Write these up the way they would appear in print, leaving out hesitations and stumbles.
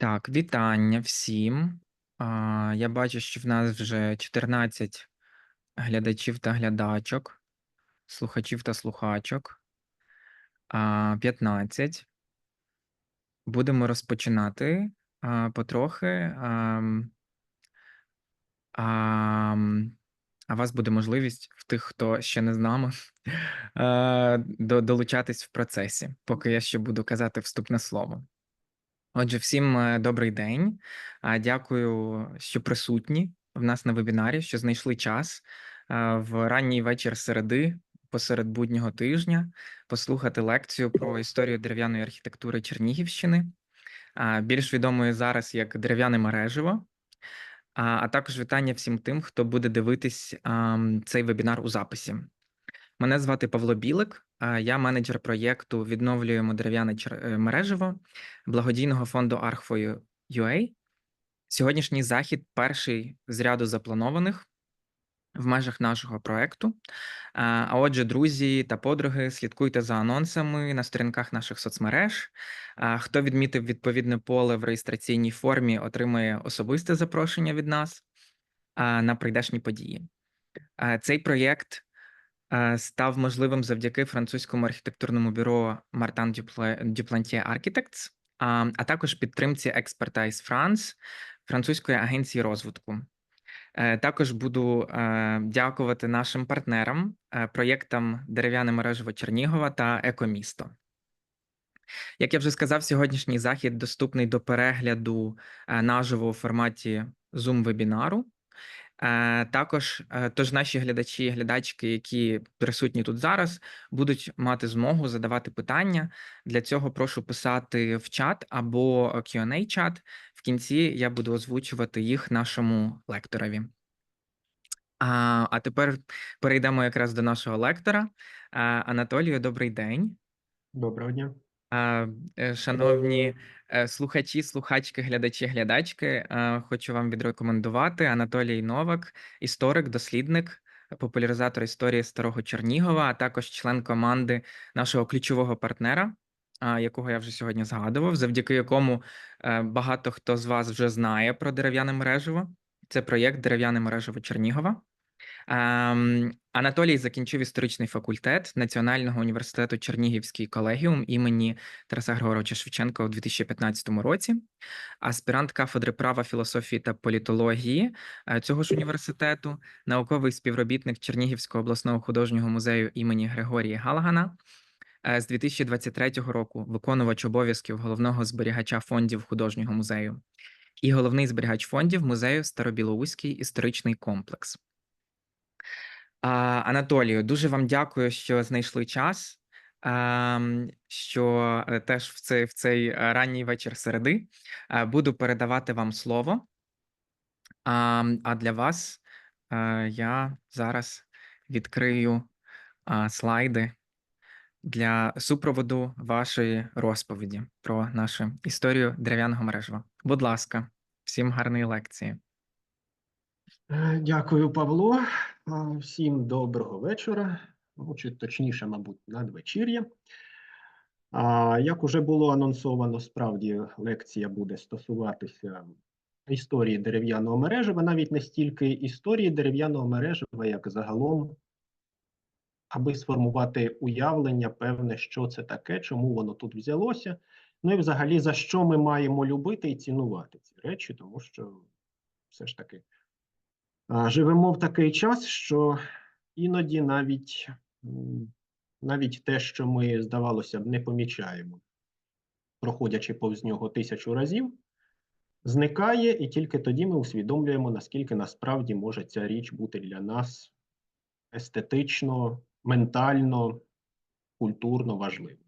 Так, вітання всім. Я бачу, що в нас вже 14 глядачів та глядачок, слухачів та слухачок. 15. Будемо розпочинати потрохи. А у вас буде можливість в тих, хто ще не з нами, долучатись в процесі, поки я ще буду казати вступне слово. Отже, всім добрий день. Дякую, що присутні в нас на вебінарі, що знайшли час в ранній вечір середи, посеред буднього тижня, послухати лекцію про історію дерев'яної архітектури Чернігівщини, більш відомої зараз як дерев'яне мережево. А також вітання всім тим, хто буде дивитись цей вебінар у записі. Мене звати Павло Білик, я менеджер проєкту «Відновлюємо дерев'яне мережево» благодійного фонду Archfo.ua. Сьогоднішній захід перший з ряду запланованих в межах нашого проєкту. А отже, друзі та подруги, слідкуйте за анонсами на сторінках наших соцмереж. Хто відмітив відповідне поле в реєстраційній формі, отримає особисте запрошення від нас на прийдешні події. Цей проєкт став можливим завдяки французькому архітектурному бюро Martin Duplantier Architects, а також підтримці Expertise France, французької агенції розвитку. Також буду дякувати нашим партнерам, проєктам «Дерев'яне мережево Чернігова» та «Екомісто». Як я вже сказав, сьогоднішній захід доступний до перегляду наживо у форматі Zoom-вебінару. Також, тож наші глядачі і глядачки, які присутні тут зараз, будуть мати змогу задавати питання. Для цього прошу писати в чат або Q&A-чат. В кінці я буду озвучувати їх нашому лекторові. А тепер перейдемо якраз до нашого лектора. Анатолію, добрий день. Доброго дня. Шановні слухачі, слухачки, глядачі, глядачки, хочу вам відрекомендувати Анатолій Новак, історик, дослідник, популяризатор історії Старого Чернігова, а також член команди нашого ключового партнера, якого я вже сьогодні згадував, завдяки якому багато хто з вас вже знає про дерев'яне мережево. Це проєкт «Дерев'яне мережево Чернігова». Анатолій закінчив історичний факультет Національного університету Чернігівський колегіум імені Тараса Григоровича Шевченка у 2015 році, аспірант кафедри права, філософії та політології цього ж університету, науковий співробітник Чернігівського обласного художнього музею імені Григорія Галагана, з 2023 року виконувач обов'язків головного зберігача фондів художнього музею і головний зберігач фондів музею Старобілоуський історичний комплекс. Анатолію, дуже вам дякую, що знайшли час, що теж в цей ранній вечір середи буду передавати вам слово. А для вас я зараз відкрию слайди для супроводу вашої розповіді про нашу історію дерев'яного мережева. Будь ласка, всім гарної лекції. Дякую, Павло. Всім доброго вечора, чи точніше, мабуть, надвечір'я. Як уже було анонсовано, справді лекція буде стосуватися історії дерев'яного мережева, навіть не стільки історії дерев'яного мережева, як загалом, аби сформувати уявлення певне, що це таке, чому воно тут взялося, ну і взагалі, за що ми маємо любити і цінувати ці речі, тому що все ж таки живемо в такий час, що іноді навіть те, що ми, здавалося б, не помічаємо, проходячи повз нього 1000 разів, зникає, і тільки тоді ми усвідомлюємо, наскільки насправді може ця річ бути для нас естетично, ментально, культурно важливою.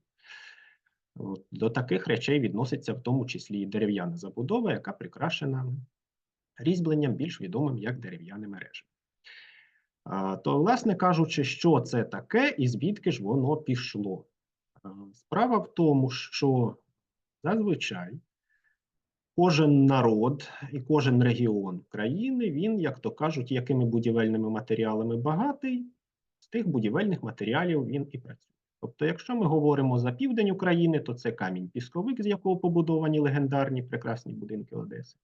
До таких речей відноситься в тому числі і дерев'яна забудова, яка прикрашена різьбленням, більш відомим як дерев'яне мережево. То, власне кажучи, що це таке і звідки ж воно пішло? Справа в тому, що зазвичай кожен народ і кожен регіон країни, він, як то кажуть, якими будівельними матеріалами багатий, з тих будівельних матеріалів він і працює. Тобто, якщо ми говоримо за південь України, то це камінь-пісковик, з якого побудовані легендарні прекрасні будинки Одеси.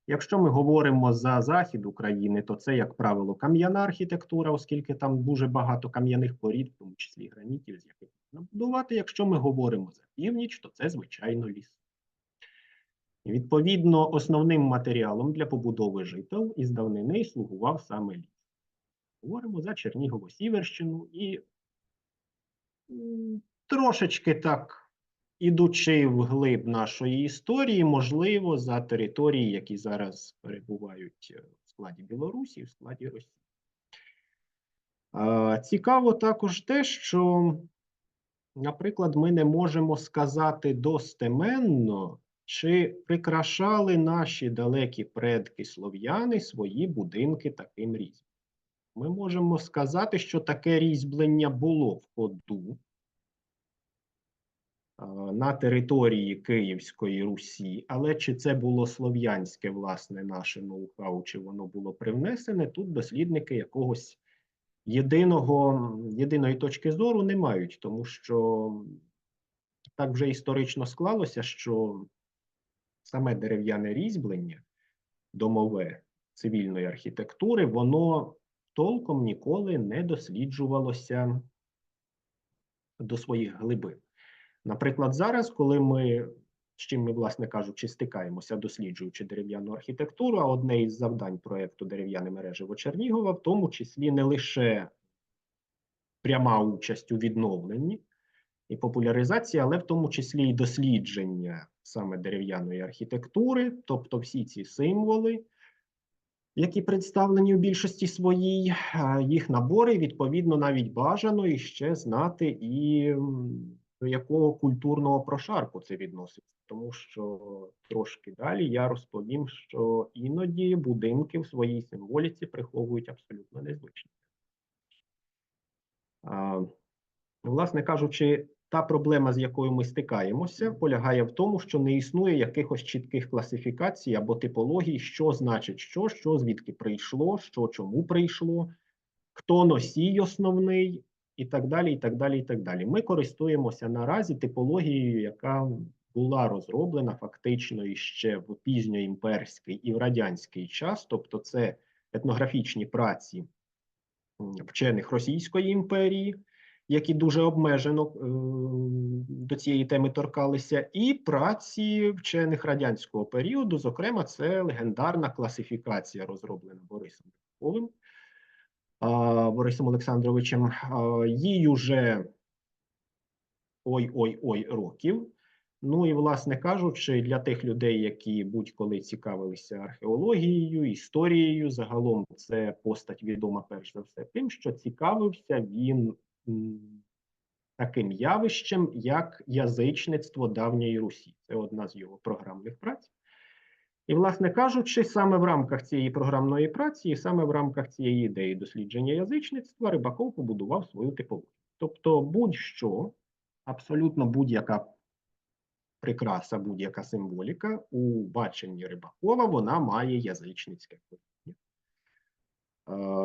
Якщо ми говоримо за захід України, то це, як правило, кам'яна архітектура, оскільки там дуже багато кам'яних порід, в тому числі гранітів, з яких можна будувати. Якщо ми говоримо за північ, то це, звичайно, ліс. І, відповідно, основним матеріалом для побудови жител із давнини слугував саме ліс. Говоримо за Чернігово-Сіверщину і трошечки так, ідучи вглиб нашої історії, можливо, за території, які зараз перебувають в складі Білорусі, в складі Росії. Цікаво також те, що, наприклад, ми не можемо сказати достеменно, чи прикрашали наші далекі предки слов'яни свої будинки таким різьбленням. Ми можемо сказати, що таке різьблення було в ходу на території Київської Русі, але чи це було слов'янське, власне, наше ноу-хау, чи воно було привнесене, тут дослідники якогось єдиної точки зору не мають, тому що так вже історично склалося, що саме дерев'яне різьблення, домове цивільної архітектури, воно толком ніколи не досліджувалося до своїх глибин. Наприклад, зараз, коли ми, з чим ми, власне кажучи, стикаємося, досліджуючи дерев'яну архітектуру, а одне із завдань проєкту «Дерев'яне мережево Чернігова» в тому числі не лише пряма участь у відновленні і популяризації, але в тому числі і дослідження саме дерев'яної архітектури, тобто всі ці символи, які представлені в більшості своїй, їх набори, відповідно, навіть бажано іще знати і до якого культурного прошарку це відноситься. Тому що трошки далі я розповім, що іноді будинки в своїй символіці приховують абсолютно незвичні. Власне кажучи, та проблема, з якою ми стикаємося, полягає в тому, що не існує якихось чітких класифікацій або типологій, що значить що звідки прийшло, що чому прийшло, хто носій основний, і так далі, і так далі, і так далі. Ми користуємося наразі типологією, яка була розроблена фактично іще в пізньоімперський і в радянський час, тобто це етнографічні праці вчених Російської імперії, які дуже обмежено до цієї теми торкалися, і праці вчених радянського періоду, зокрема, це легендарна класифікація, розроблена Борисом Олександровичем. Їй уже ой-ой-ой років. Ну і, власне кажучи, для тих людей, які будь-коли цікавилися археологією, історією, загалом це постать відома перш за все тим, що цікавився він таким явищем, як язичництво давньої Русі. Це одна з його програмних праць. І, власне кажучи, саме в рамках цієї програмної праці, і саме в рамках цієї ідеї дослідження язичництва Рибаков побудував свою типологію. Тобто будь-що, абсолютно будь-яка прикраса, будь-яка символіка у баченні Рибакова, вона має язичницьке коріння.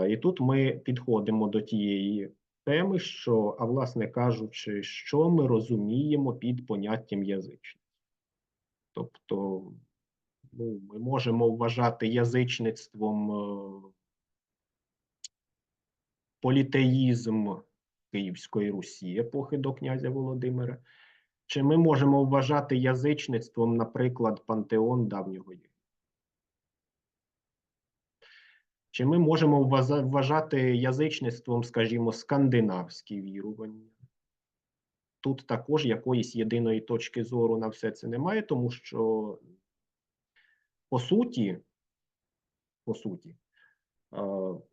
І тут ми підходимо до тієї теми, що, а власне кажучи, що ми розуміємо під поняттям язичництва. Тобто, ми можемо вважати язичництвом політеїзм Київської Русі епохи до князя Володимира, чи ми можемо вважати язичництвом, наприклад, пантеон давнього Єгипту? Чи ми можемо вважати язичництвом, скажімо, скандинавські вірування? Тут також якоїсь єдиної точки зору на все це немає, тому що, по суті,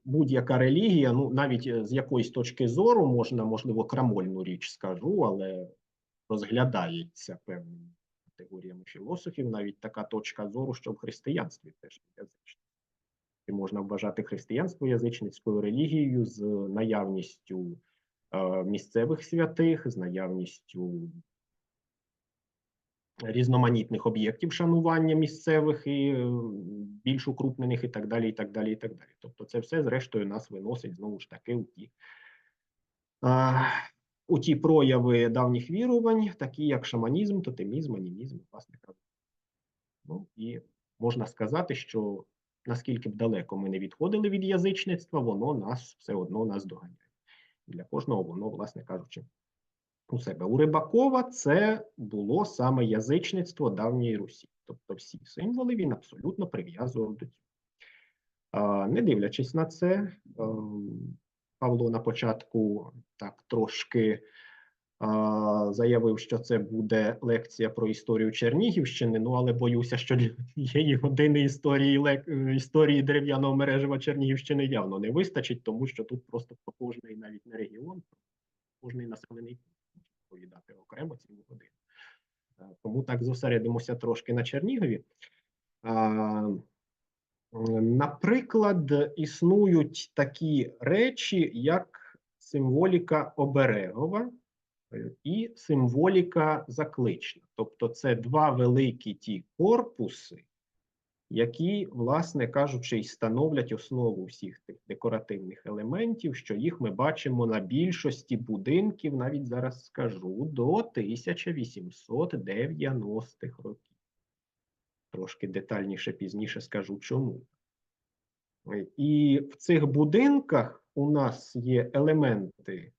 будь-яка релігія, ну, навіть з якоїсь точки зору, можна, можливо, крамольну річ скажу, але розглядається певними категоріями філософів, навіть така точка зору, що в християнстві теж язичництво. І можна вважати християнство язичницькою релігією з наявністю місцевих святих, з наявністю різноманітних об'єктів шанування місцевих і більш укрупнених і так далі, і так далі, і так далі. Тобто це все, зрештою, нас виносить, знову ж таки, у ті прояви давніх вірувань, такі як шаманізм, тотемізм, анімізм, власне кажучи. Ну і можна сказати, що наскільки б далеко ми не відходили від язичництва, воно нас все одно наздоганяє. Для кожного воно, власне кажучи, у себе. У Рибакова це було саме язичництво давньої Русі. Тобто всі символи він абсолютно прив'язував до цього. Не дивлячись на це, Павло на початку так трошки заявив, що це буде лекція про історію Чернігівщини, ну але боюся, що для цієї години історії дерев'яного мережева Чернігівщини явно не вистачить, тому що тут просто про кожний навіть не регіон, про кожний населений пункт можна розповідати окремо цілу годину. Тому так зосередимося трошки на Чернігові. Наприклад, існують такі речі, як символіка оберегова і символіка заклична. Тобто це два великі ті корпуси, які, власне кажучи, і становлять основу всіх тих декоративних елементів, що їх ми бачимо на більшості будинків, навіть зараз скажу, до 1890-х років. Трошки детальніше пізніше скажу чому. І в цих будинках у нас є елементи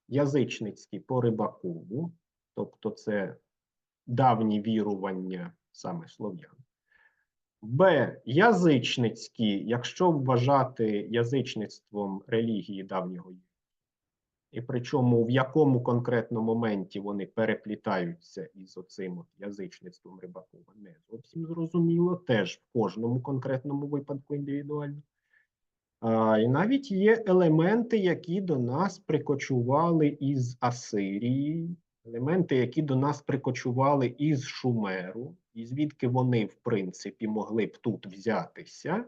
язичницькі по Рибакову, тобто це давні вірування саме слов'ян. Язичницькі, якщо вважати язичництвом релігії давнього Європи, і причому в якому конкретно моменті вони переплітаються із оцим язичництвом Рибакова, не зовсім зрозуміло, теж в кожному конкретному випадку індивідуально. І навіть є елементи, які до нас прикочували із Асирії, елементи, які до нас прикочували із Шумеру, і звідки вони, в принципі, могли б тут взятися,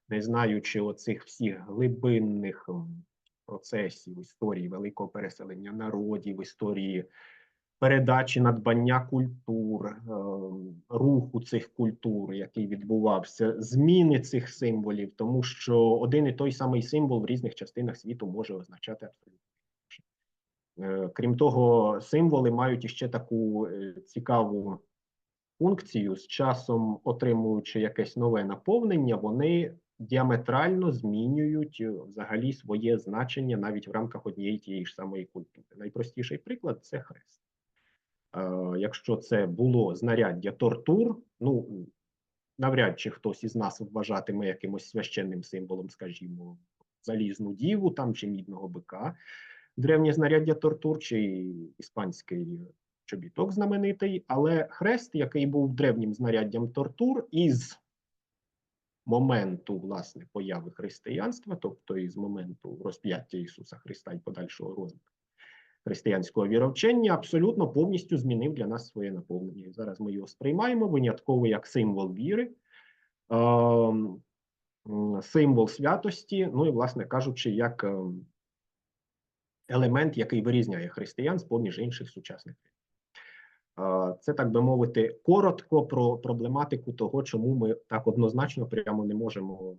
не знаючи оцих всіх глибинних процесів історії великого переселення народів, історії передачі надбання культур, руху цих культур, який відбувався, зміни цих символів, тому що один і той самий символ в різних частинах світу може означати абсолютно інше. Крім того, символи мають іще таку цікаву функцію, з часом отримуючи якесь нове наповнення, вони діаметрально змінюють взагалі своє значення навіть в рамках однієї тієї ж самої культури. Найпростіший приклад – це хрест. Якщо це було знаряддя тортур, ну, навряд чи хтось із нас вважатиме якимось священним символом, скажімо, залізну діву там, чи мідного бика, древнє знаряддя тортур, чи іспанський чобіток знаменитий, але хрест, який був древнім знаряддям тортур, із моменту, власне, появи християнства, тобто із моменту розп'яття Ісуса Христа і подальшого розвитку християнського віровчення, абсолютно повністю змінив для нас своє наповнення. І зараз ми його сприймаємо винятково як символ віри, символ святості, ну і, власне кажучи, як елемент, який вирізняє християн з поміж інших сучасних релігій. Це, так би мовити, коротко про проблематику того, чому ми так однозначно прямо не можемо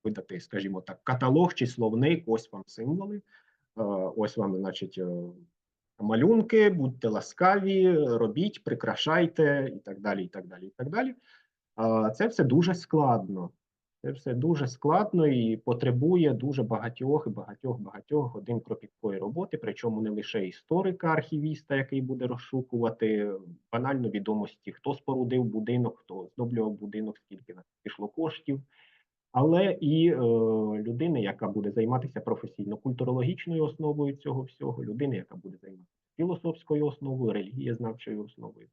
видати, скажімо так, каталог чи словник, ось вам символи, ось вам, значить, малюнки, будьте ласкаві, робіть, прикрашайте і так далі, і так далі, і так далі. Це все дуже складно. Це все дуже складно і потребує дуже багатьох годин кропіткої роботи, причому не лише історика, архівіста, який буде розшукувати банально відомості, хто спорудив будинок, хто оздоблював будинок, скільки на це пішло коштів, але і людини, яка буде займатися професійно культурологічною основою цього всього, людини, яка буде займатися філософською основою, релігієзнавчою основою.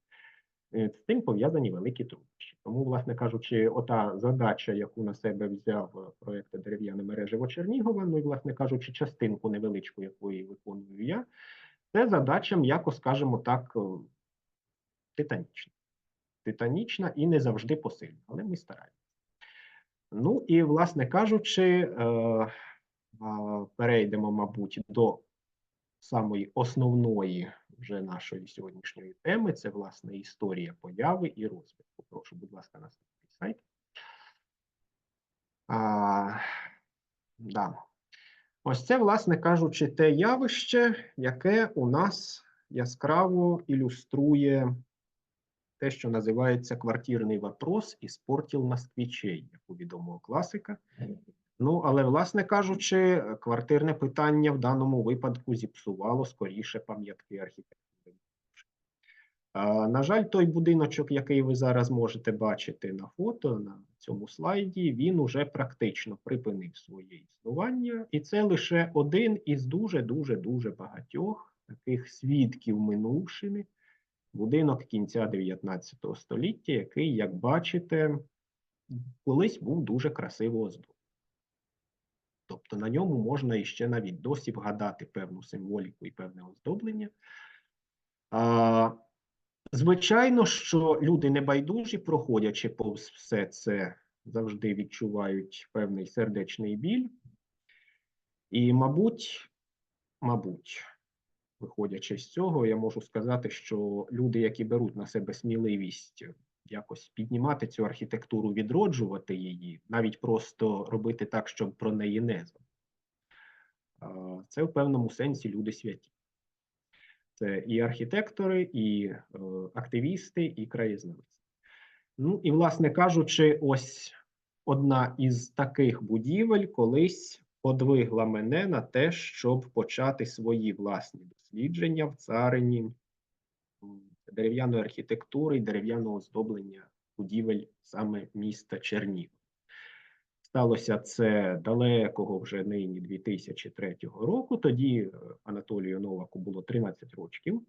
З цим пов'язані великі труднощі. Тому, власне кажучи, ота задача, яку на себе взяв проєкт «Дерев'яне мережево Чернігова», ну і, власне кажучи, частинку невеличку, якої виконую я, це задача, м'яко скажемо так, титанічна. Титанічна і не завжди посильна, але ми стараємося. Ну і, власне кажучи, перейдемо, мабуть, до самої основної вже нашої сьогоднішньої теми, це, власне, історія появи і розвитку. Прошу, будь ласка, наступний сайт. Да. Ось це, власне кажучи, те явище, яке у нас яскраво ілюструє те, що називається квартирний вопрос «Іспортил москвичей», як у відомого класика. Ну, але, власне кажучи, квартирне питання в даному випадку зіпсувало скоріше пам'ятки архітектури. На жаль, той будиночок, який ви зараз можете бачити на фото, на цьому слайді, він уже практично припинив своє існування. І це лише один із дуже багатьох таких свідків минувшини. Будинок кінця 19 століття, який, як бачите, колись був дуже красиво оздоблений. Тобто на ньому можна іще навіть досі вгадати певну символіку і певне оздоблення. Звичайно, що люди небайдужі, проходячи повз все це, завжди відчувають певний сердечний біль. І, мабуть, виходячи з цього, я можу сказати, що люди, які беруть на себе сміливість якось піднімати цю архітектуру, відроджувати її, навіть просто робити так, щоб про неї не забули, це в певному сенсі люди святі. Це і архітектори, і активісти, і краєзнавці. Ну і, власне кажучи, ось одна із таких будівель колись подвигла мене на те, щоб почати свої власні дослідження в царині дерев'яної архітектури і дерев'яного оздоблення будівель саме міста Чернігів. Сталося це далекого вже нині 2003 року. Тоді Анатолію Новаку було 13 років.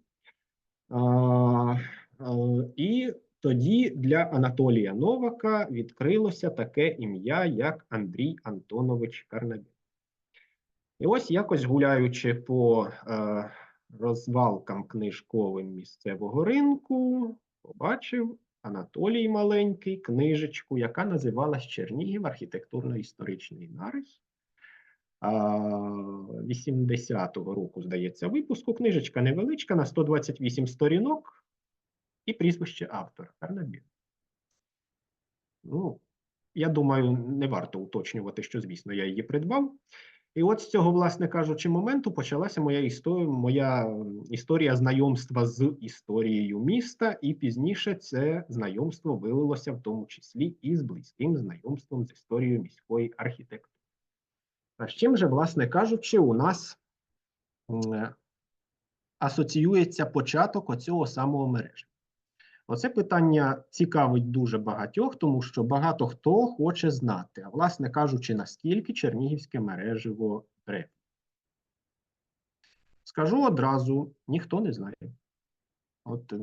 І тоді для Анатолія Новака відкрилося таке ім'я, як Андрій Антонович Карнабєн. І ось якось гуляючи по розвалкам книжковим місцевого ринку, побачив Анатолій маленький книжечку, яка називалась «Чернігів. Архітектурно-історичний нарис». 80-го року, здається, випуску. Книжечка невеличка, на 128 сторінок, і прізвище автора Карнабєн. Ну, я думаю, не варто уточнювати, що, звісно, я її придбав. І от з цього, власне кажучи, моменту почалася моя історія знайомства з історією міста, і пізніше це знайомство вилилося в тому числі і з близьким знайомством з історією міської архітектури. А з чим же, власне кажучи, у нас асоціюється початок оцього самого мережі? Оце питання цікавить дуже багатьох, тому що багато хто хоче знати, а власне кажучи, наскільки чернігівське мереживо древнє. Скажу одразу, ніхто не знає. От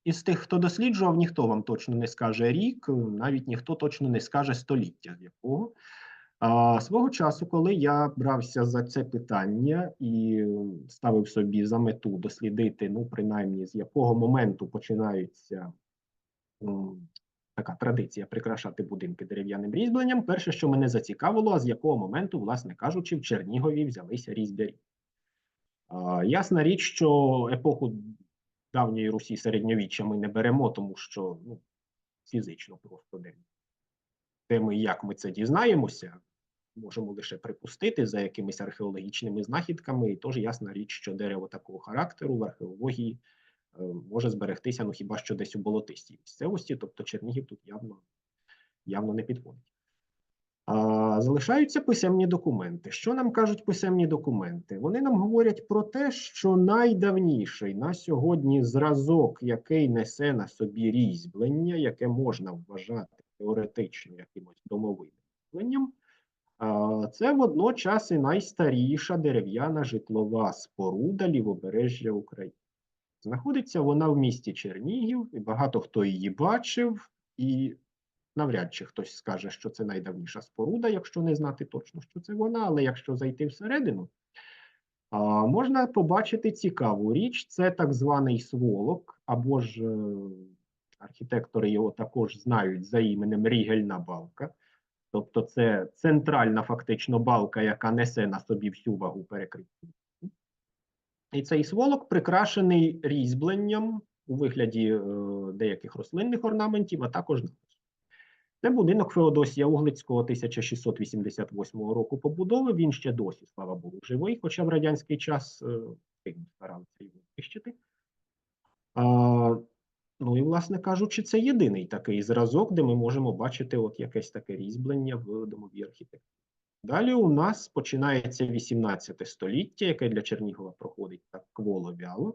із тих, хто досліджував, ніхто вам точно не скаже рік, навіть ніхто точно не скаже століття з якого. Свого часу, коли я брався за це питання і ставив собі за мету дослідити, ну, принаймні, з якого моменту починається така традиція прикрашати будинки дерев'яним різьбленням, перше, що мене зацікавило, а з якого моменту, власне кажучи, в Чернігові взялися різьбярі. Ясна річ, що епоху давньої Русі середньовіччя ми не беремо, тому що фізично просто де ми і як ми це дізнаємося, можемо лише припустити за якимись археологічними знахідками, і теж ясна річ, що дерево такого характеру в археології може зберегтися, ну хіба що десь у болотистій місцевості, тобто Чернігів тут явно не підходить. Залишаються писемні документи. Що нам кажуть писемні документи? Вони нам говорять про те, що найдавніший на сьогодні зразок, який несе на собі різьблення, яке можна вважати теоретично якимось домовим різьбленням, це водночас і найстаріша дерев'яна житлова споруда лівобережжя України. Знаходиться вона в місті Чернігів, і багато хто її бачив, і навряд чи хтось скаже, що це найдавніша споруда, якщо не знати точно, що це вона, але якщо зайти всередину, можна побачити цікаву річ. Це так званий сволок, або ж архітектори його також знають за іменем Рігельна балка. Тобто це центральна фактично балка, яка несе на собі всю вагу перекриття. І цей сволок прикрашений різьбленням у вигляді деяких рослинних орнаментів, а також напису. Це будинок Феодосія Углицького 1688 року побудови. Він ще досі, слава Богу, живий, хоча в радянський час старалися його знищити. Ну і, власне кажучи, це єдиний такий зразок, де ми можемо бачити от якесь таке різьблення в домовій архітектурі. Далі у нас починається 18 століття, яке для Чернігова проходить так кволо-вяло.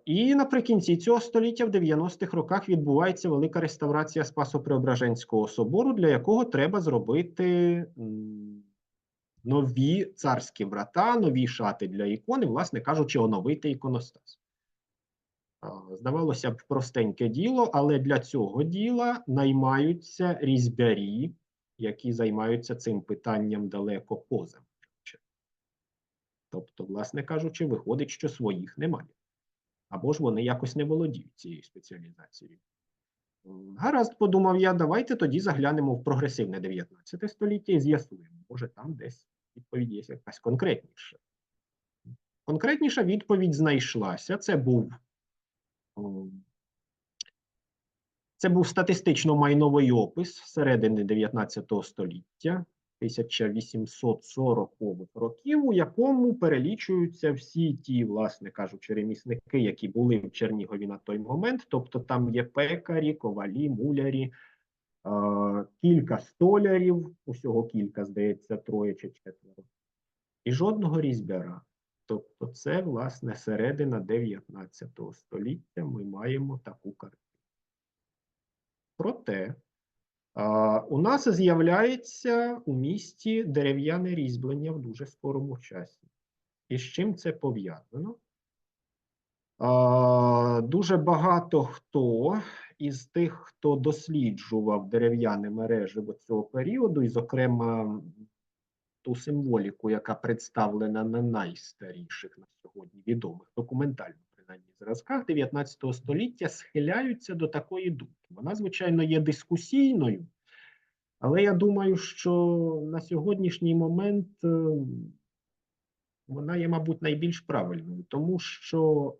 І наприкінці цього століття, в 90-х роках, відбувається велика реставрація Спасо-Преображенського собору, для якого треба зробити нові царські врата, нові шати для ікони, власне кажучи, оновити іконостас. Здавалося б, простеньке діло, але для цього діла наймаються різьбярі, які займаються цим питанням далеко поза. Тобто, власне кажучи, виходить, що своїх немає. Або ж вони якось не володіють цією спеціалізацією. Гаразд, подумав я, давайте тоді заглянемо в прогресивне 19 століття і з'ясуємо, може там десь відповідь є якась конкретніша. Конкретніша відповідь знайшлася. Це був статистично-майновий опис середини 19 століття, 1840-х років, у якому перелічуються всі ті, власне кажучи, ремісники, які були в Чернігові на той момент. Тобто там є пекарі, ковалі, мулярі, кілька столярів, усього кілька, здається, троє чи четверо, і жодного різьбяра. Тобто це, власне, середина 19 століття ми маємо таку картину. Проте, у нас з'являється у місті дерев'яне різьблення в дуже скорому часі. І з чим це пов'язано? Дуже багато хто із тих, хто досліджував дерев'яне мережево цього періоду, і, зокрема, ту символіку, яка представлена на найстаріших на сьогодні відомих документально, принаймні, зразках 19 століття, схиляються до такої думки. Вона, звичайно, є дискусійною, але я думаю, що на сьогоднішній момент вона є, мабуть, найбільш правильною, тому що,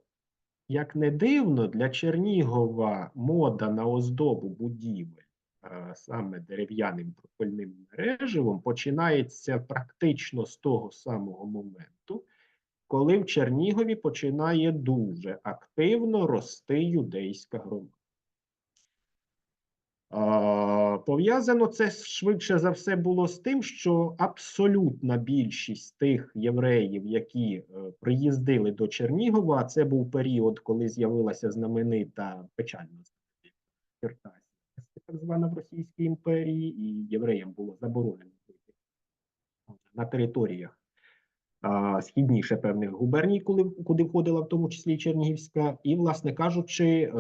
як не дивно, для Чернігова мода на оздобу будівель саме дерев'яним пропильним мереживом починається практично з того самого моменту, коли в Чернігові починає дуже активно рости юдейська громада. Пов'язано це швидше за все було з тим, що абсолютна більшість тих євреїв, які приїздили до Чернігова, це був період, коли з'явилася знаменита печальна Черкасія, так звана в Російській імперії, і євреям було заборонено жити на територіях східніше певних губерній, куди входила в тому числі Чернігівська. І, власне кажучи,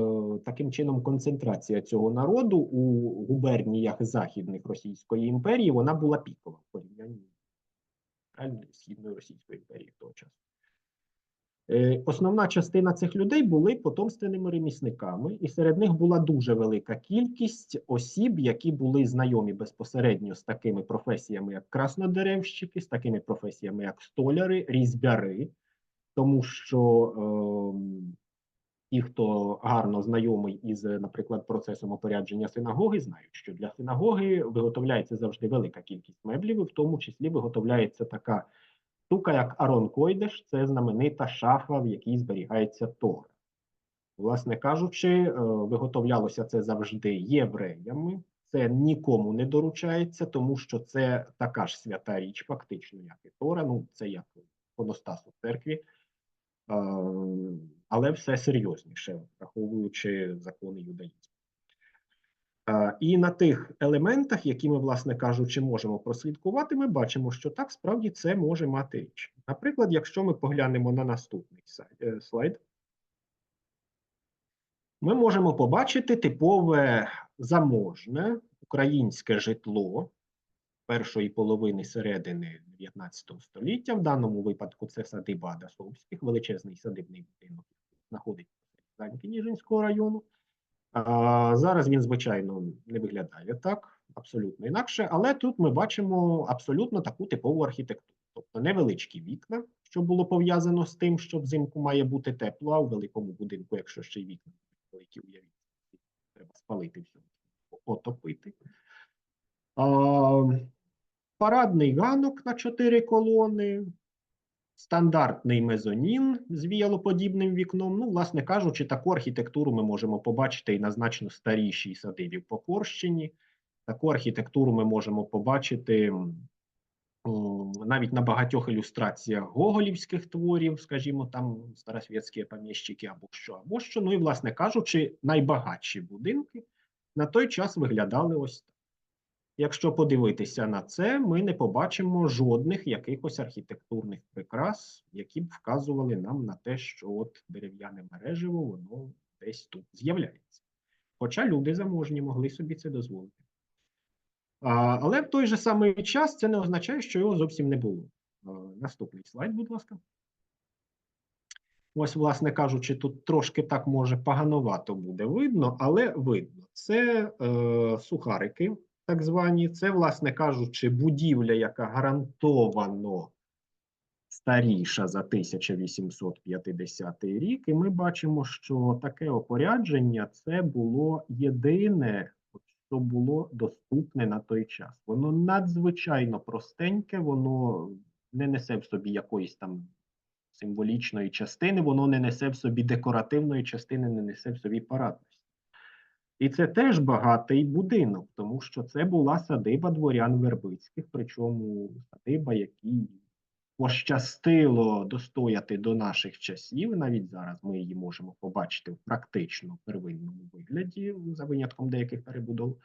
таким чином концентрація цього народу у губерніях західних Російської імперії, вона була пікова в порівнянні з Східною Російською імперією того часу. Основна частина цих людей були потомственними ремісниками, і серед них була дуже велика кількість осіб, які були знайомі безпосередньо з такими професіями, як краснодеревщики, з такими професіями, як столяри, різьбяри, тому що ті, хто гарно знайомий із, наприклад, процесом опорядження синагоги, знають, що для синагоги виготовляється завжди велика кількість меблів, і в тому числі виготовляється така штука, як Арон Койдеш, це знаменита шафа, в якій зберігається Тора. Власне кажучи, виготовлялося це завжди євреями, це нікому не доручається, тому що це така ж свята річ, фактично, як і Тора, ну це як іконостас у церкві, але все серйозніше, враховуючи закони юдаїзму. І на тих елементах, які ми, власне кажучи, можемо прослідкувати, ми бачимо, що так, справді, це може мати річ. Наприклад, якщо ми поглянемо на наступний слайд, ми можемо побачити типове заможне українське житло першої половини середини 19 століття. В даному випадку це садиба Адасовських, величезний садибний будинок, знаходиться в Заньки Ніжинського району. Зараз він, звичайно, не виглядає так, абсолютно інакше, але тут ми бачимо абсолютно таку типову архітектуру. Тобто невеличкі вікна, що було пов'язано з тим, що взимку має бути тепло, а у великому будинку, якщо ще й вікна великі, уявіть, треба спалити все. отопити. Парадний ганок на 4 колони, стандартний мезонін з віялоподібним вікном. Ну, власне кажучи, таку архітектуру ми можемо побачити і на значно старішій садибі в Покорщині. Таку архітектуру ми можемо побачити навіть на багатьох ілюстраціях гоголівських творів, скажімо, там старосвєтські поміщики або що. Ну і, власне кажучи, найбагатші будинки на той час виглядали ось так. Якщо подивитися на це, ми не побачимо жодних якихось архітектурних прикрас, які б вказували нам на те, що от дерев'яне мережево, воно десь тут з'являється. Хоча люди заможні могли собі це дозволити. Але в той же самий час це не означає, що його зовсім не було. Наступний слайд, будь ласка. Ось, власне кажучи, тут трошки так може поганувато буде видно, але видно. Це сухарики, так звані. Це, власне кажучи, будівля, яка гарантовано старіша за 1850 рік. І ми бачимо, що таке опорядження – це було єдине, що було доступне на той час. Воно надзвичайно простеньке, воно не несе в собі якоїсь там символічної частини, воно не несе в собі декоративної частини, не несе в собі парадності. І це теж багатий будинок, тому що це була садиба дворян Вербицьких, причому садиба, якій пощастило достояти до наших часів. Навіть зараз ми її можемо побачити в практично первинному вигляді, за винятком деяких перебудов.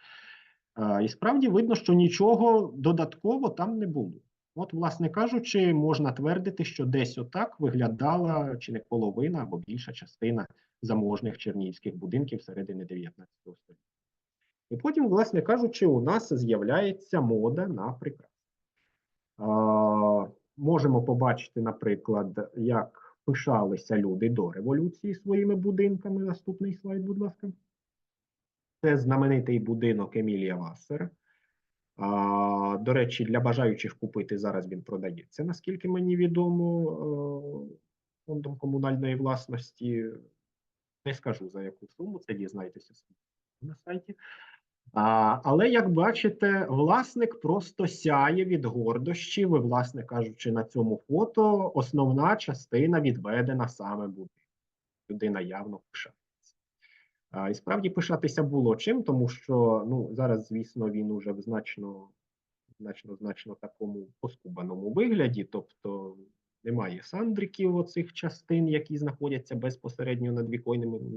І справді видно, що нічого додатково там не було. От, власне кажучи, можна твердити, що десь отак виглядала чи не половина або більша частина заможних чернігівських будинків середини 19 століття. І потім, власне кажучи, у нас з'являється мода на прикраси. Можемо побачити, наприклад, як пишалися люди до революції своїми будинками. Наступний слайд, будь ласка. Це знаменитий будинок Емілія Вассера. До речі, для бажаючих купити зараз він продається, наскільки мені відомо, фондом комунальної власності. Не скажу, за яку суму, це дізнаєтеся на сайті. Але, як бачите, власник просто сяє від гордощів, і, власне кажучи, на цьому фото основна частина відведена саме будинку. Людина явно пишається. І справді пишатися було чим, тому що зараз, звісно, він уже в значно такому поскубаному вигляді, тобто немає сандриків оцих частин, які знаходяться безпосередньо над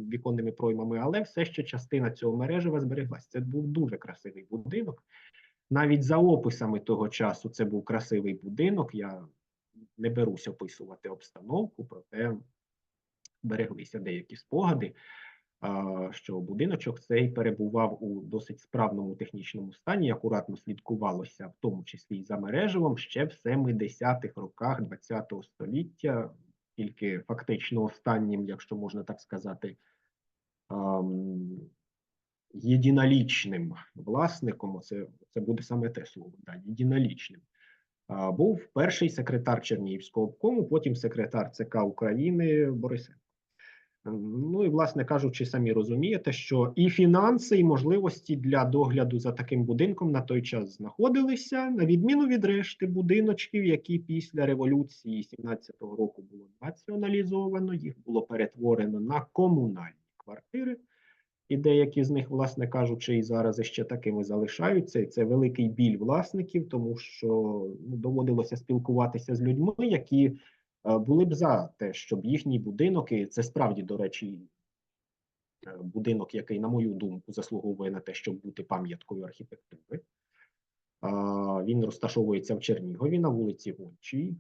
віконними проймами, але все ще частина цього мережева збереглась. Це був дуже красивий будинок. Навіть за описами того часу це був красивий будинок. Я не берусь описувати обстановку, проте береглися деякі спогади, що будиночок цей перебував у досить справному технічному стані, акуратно слідкувалося, в тому числі і за мережевом, ще в 70-х роках ХХ століття, тільки фактично останнім, якщо можна так сказати, єдинолічним власником, це буде саме те слово, єдинолічним, був перший секретар Чернігівського обкому, потім секретар ЦК України Борисенко. Ну і, власне кажучи, самі розумієте, що і фінанси, і можливості для догляду за таким будинком на той час знаходилися, на відміну від решти будиночків, які після революції 17-го року було націоналізовано, їх було перетворено на комунальні квартири. І деякі з них, власне кажучи, і зараз ще такими залишаються. І це великий біль власників, тому що доводилося спілкуватися з людьми, які були б за те, щоб їхній будинок, і це справді, до речі, будинок, який, на мою думку, заслуговує на те, щоб бути пам'яткою архітектури. Він розташовується в Чернігові на вулиці Гончій,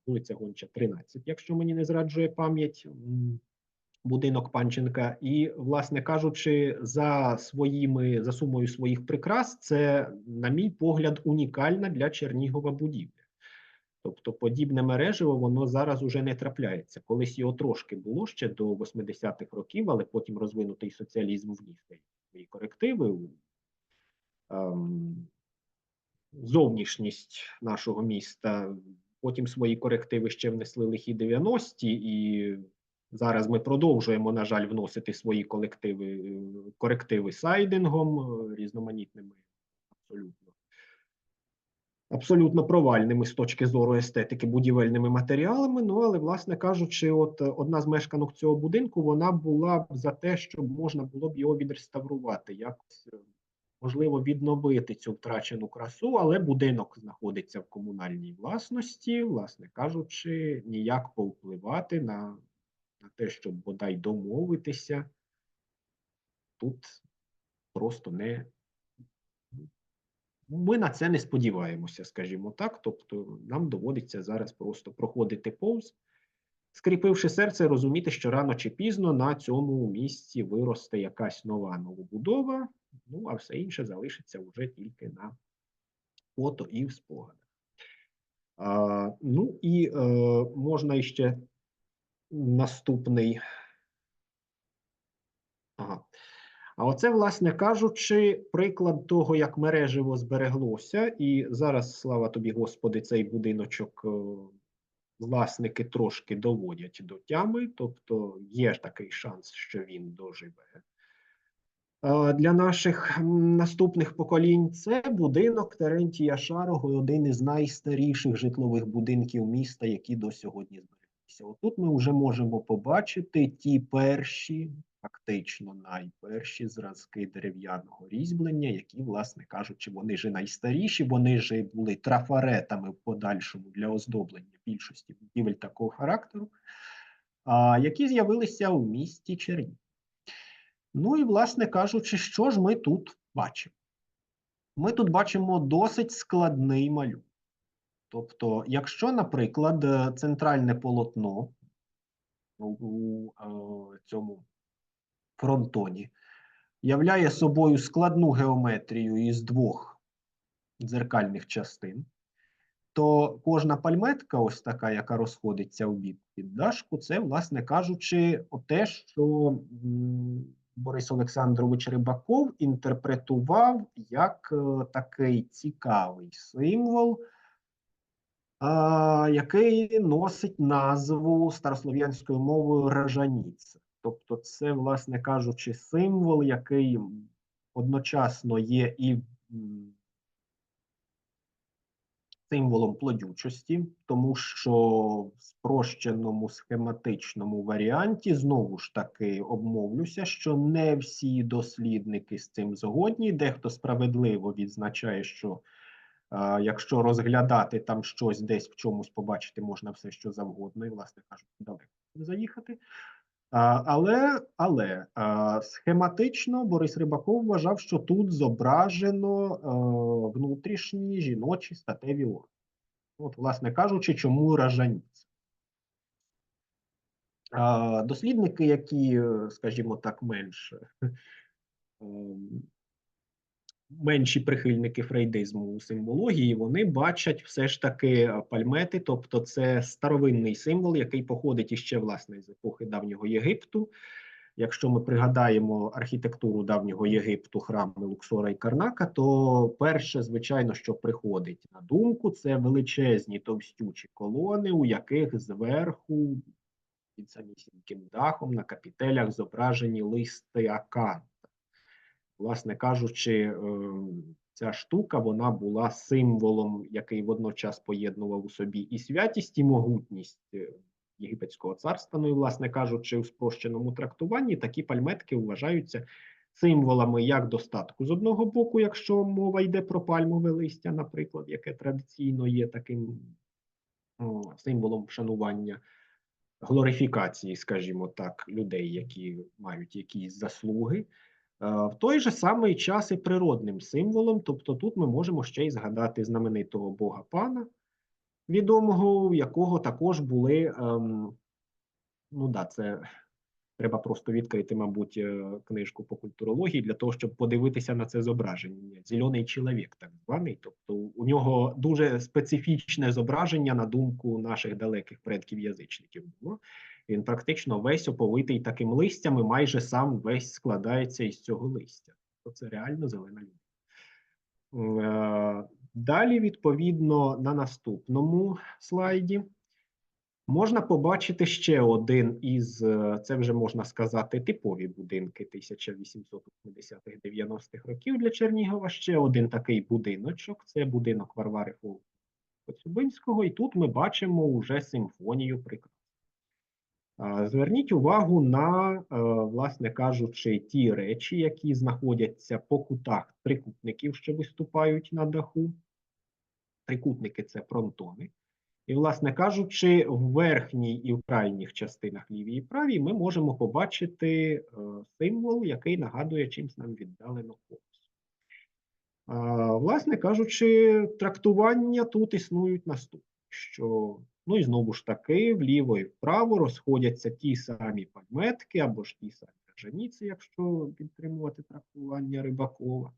вулиця Гонча, 13, якщо мені не зраджує пам'ять, будинок Панченка. І, власне кажучи, за сумою своїх прикрас, це, на мій погляд, унікальна для Чернігова будівля. Тобто подібне мережево, воно зараз уже не трапляється. Колись його трошки було ще до 80-х років, але потім розвинутий соціалізм вніс свої корективи. Зовнішність нашого міста, потім свої корективи ще внесли лихі 90-ті, і Зараз ми продовжуємо, на жаль, вносити свої корективи сайдингом, різноманітними абсолютно провальними з точки зору естетики будівельними матеріалами. Ну, але, власне кажучи, от одна з мешканок цього будинку, вона була б за те, щоб можна було б його відреставрувати, якось, можливо, відновити цю втрачену красу, але будинок знаходиться в комунальній власності, власне кажучи, ніяк повпливати на те, щоб бодай домовитися, тут просто не. Ми на це не сподіваємося, скажімо так. Тобто нам доводиться зараз просто проходити повз, скріпивши серце, розуміти, що рано чи пізно на цьому місці виросте якась нова новобудова, ну а все інше залишиться вже тільки на фото і в спогадах. Ну і можна іще наступний. Ага. А оце, власне кажучи, приклад того, як мережево збереглося, і зараз, слава тобі, Господи, цей будиночок власники трошки доводять до тями, тобто є ж такий шанс, що він доживе. Для наших наступних поколінь це будинок Терентія Шарого, один із найстаріших житлових будинків міста, які до сьогодні збереглися. Отут ми вже можемо побачити ті перші, фактично найперші зразки дерев'яного різьблення, які, власне кажучи, вони ж найстаріші, вони ж були трафаретами в подальшому для оздоблення більшості будівель такого характеру, які з'явилися у місті Чернігів. Ну і, власне кажучи, що ж ми тут бачимо? Ми тут бачимо досить складний малюнок. Тобто, якщо, наприклад, центральне полотно у цьому фронтоні являє собою складну геометрію із двох дзеркальних частин, то кожна пальметка, ось така, яка розходиться в бік під дашку, це, власне кажучи, те, що Борис Олександрович Рибаков інтерпретував як такий цікавий символ, який носить назву старослов'янською мовою ражаніця. Тобто це, власне кажучи, символ, який одночасно є і символом плодючості, тому що в спрощеному схематичному варіанті, знову ж таки, обмовлюся, що не всі дослідники з цим згодні. Дехто справедливо відзначає, що якщо розглядати там щось, десь в чомусь побачити можна все, що завгодно, і, власне кажучи, далеко заїхати. Але схематично Борис Рибаков вважав, що тут зображено внутрішні жіночі статеві органи. От, власне кажучи, чому ражаніця? Дослідники, які, скажімо так, менші прихильники фрейдизму у симвології, вони бачать все ж таки пальмети, тобто це старовинний символ, який походить іще, власне, з епохи давнього Єгипту. Якщо ми пригадаємо архітектуру давнього Єгипту, храми Луксора і Карнака, то перше, звичайно, що приходить на думку, це величезні товстючі колони, у яких зверху, під самісіньким дахом, на капітелях зображені листи аканта. Власне кажучи, ця штука, вона була символом, який водночас поєднував у собі і святість, і могутність Єгипетського царства. Ну і, власне кажучи, у спрощеному трактуванні такі пальметки вважаються символами як достатку з одного боку, якщо мова йде про пальмове листя, наприклад, яке традиційно є таким символом вшанування, глорифікації, скажімо так, людей, які мають якісь заслуги. В той же самий час і природним символом, тобто тут ми можемо ще й згадати знаменитого бога Пана, відомого, у якого також були, ну да, це треба просто відкрити, мабуть, книжку по культурології для того, щоб подивитися на це зображення. Зелений чоловік, так званий, тобто у нього дуже специфічне зображення, на думку наших далеких предків-язичників було. Він практично весь оповитий таким листям, і майже сам весь складається із цього листя. Це реально зелена людина. Далі, відповідно, на наступному слайді Можна побачити ще один із, це вже можна сказати, типові будинки 1880-90-х років для Чернігова. Ще один такий будиночок, це будинок Варвари Коцюбинського, і тут ми бачимо вже симфонію прикрас. Зверніть увагу на, власне кажучи, ті речі, які знаходяться по кутах трикутників, що виступають на даху. Трикутники – це фронтони. І, власне кажучи, в верхній і в крайніх частинах лівій і правій ми можемо побачити символ, який нагадує чимсь нам віддалено колос. Власне кажучи, трактування тут існують наступні, що, ну і знову ж таки, вліво і вправо розходяться ті самі пальметки або ж ті самі ржаніці, якщо підтримувати трактування Рибакова.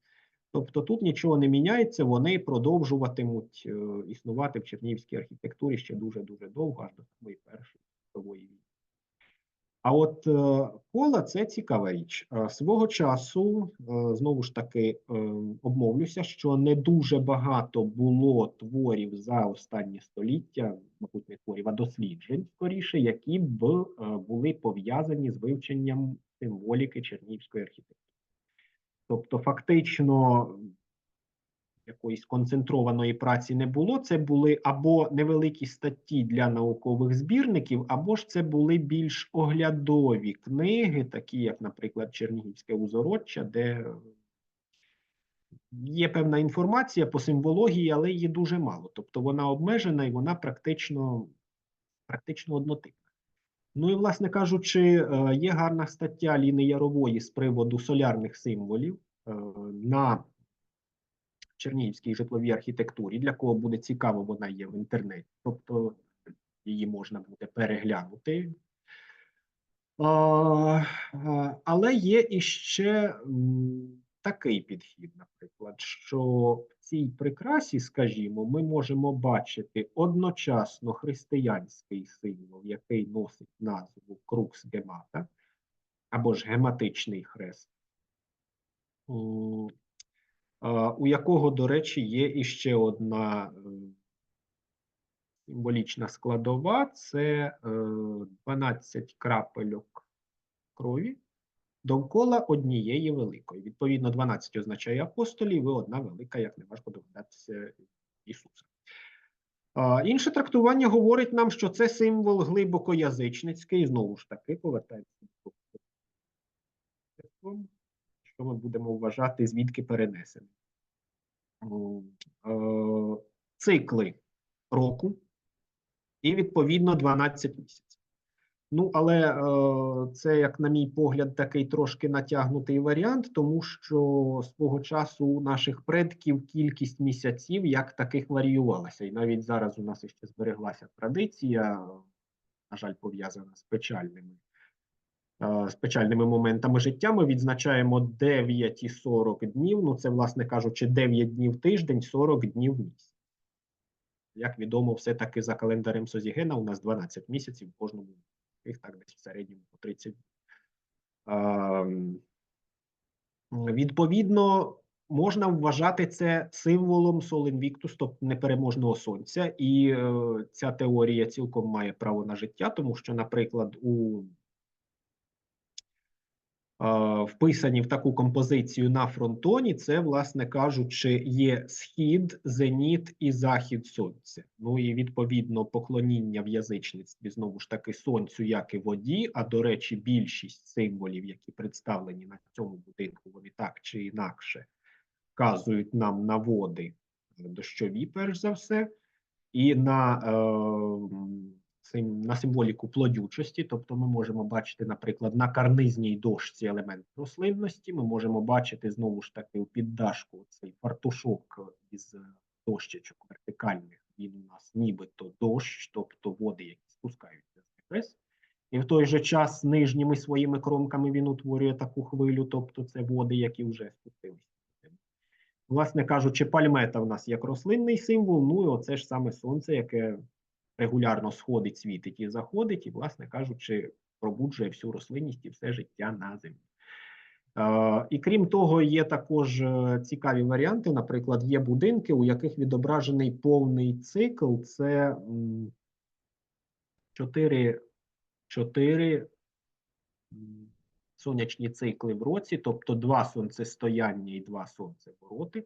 Тобто тут нічого не міняється, вони продовжуватимуть існувати в чернігівській архітектурі ще дуже-дуже довго, аж до самої Першої світової війни. А от кола – це цікава річ. Свого часу, знову ж таки, обмовлюся, що не дуже багато було творів за останні століття, мабуть, не творів, а досліджень, скоріше, які б були пов'язані з вивченням символіки чернігівської архітектури. Тобто, фактично, якоїсь концентрованої праці не було. Це були або невеликі статті для наукових збірників, або ж це були більш оглядові книги, такі як, наприклад, Чернігівське узороччя, де є певна інформація по симвології, але її дуже мало. Тобто вона обмежена і вона практично однотипна. Ну і, власне кажучи, є гарна стаття Ліни Ярової з приводу солярних символів на чернігівській житловій архітектурі. Для кого буде цікаво, вона є в інтернеті. Тобто її можна буде переглянути. Але є іще такий підхід, наприклад, що в цій прикрасі, скажімо, ми можемо бачити одночасно християнський символ, який носить назву крукс гемата, або ж гематичний хрест, у якого, до речі, є іще одна символічна складова, це 12 крапельок крові довкола однієї великої. Відповідно, 12 означає апостолів, і одна велика, як не важко догадатися, Ісуса. Інше трактування говорить нам, що це символ глибоко язичницький, знову ж таки, повертається до що ми будемо вважати, звідки перенесений. Цикли року і, відповідно, 12 місяців. Ну, але це, як на мій погляд, такий трошки натягнутий варіант, тому що свого часу у наших предків кількість місяців як таких варіювалася. І навіть зараз у нас ще збереглася традиція, на жаль, пов'язана з печальними моментами життя. Ми відзначаємо 9 і 40 днів, ну це, власне кажучи, 9 днів тиждень, 40 днів місяць. Як відомо, все-таки за календарем Созігена у нас 12 місяців, в кожному їх так десь в середньому по 30 днів. Відповідно, можна вважати це символом Сол Інвіктус, тобто непереможного сонця, і ця теорія цілком має право на життя, тому що, наприклад, вписані в таку композицію на фронтоні, це, власне кажучи, є схід, зеніт і захід сонця. Ну і, відповідно, поклоніння в язичництві, знову ж таки, сонцю, як і воді, а, до речі, більшість символів, які представлені на цьому будинку, вони так чи інакше вказують нам на води дощові, перш за все, і на символіку плодючості, тобто ми можемо бачити, наприклад, на карнизній дошці елемент рослинності, ми можемо бачити, знову ж таки, у піддашку цей фартушок із дощечок вертикальних, він у нас нібито дощ, тобто води, які спускаються з небес. І в той же час нижніми своїми кромками він утворює таку хвилю, тобто це води, які вже спустилися. Власне кажучи, пальмета в нас як рослинний символ, ну і оце ж саме сонце, яке регулярно сходить, світить і заходить, і, власне кажучи, пробуджує всю рослинність і все життя на землі. І крім того, є також цікаві варіанти. Наприклад, є будинки, у яких відображений повний цикл. Це 4 сонячні цикли в році, тобто 2 сонцестояння і 2 сонцевороти. В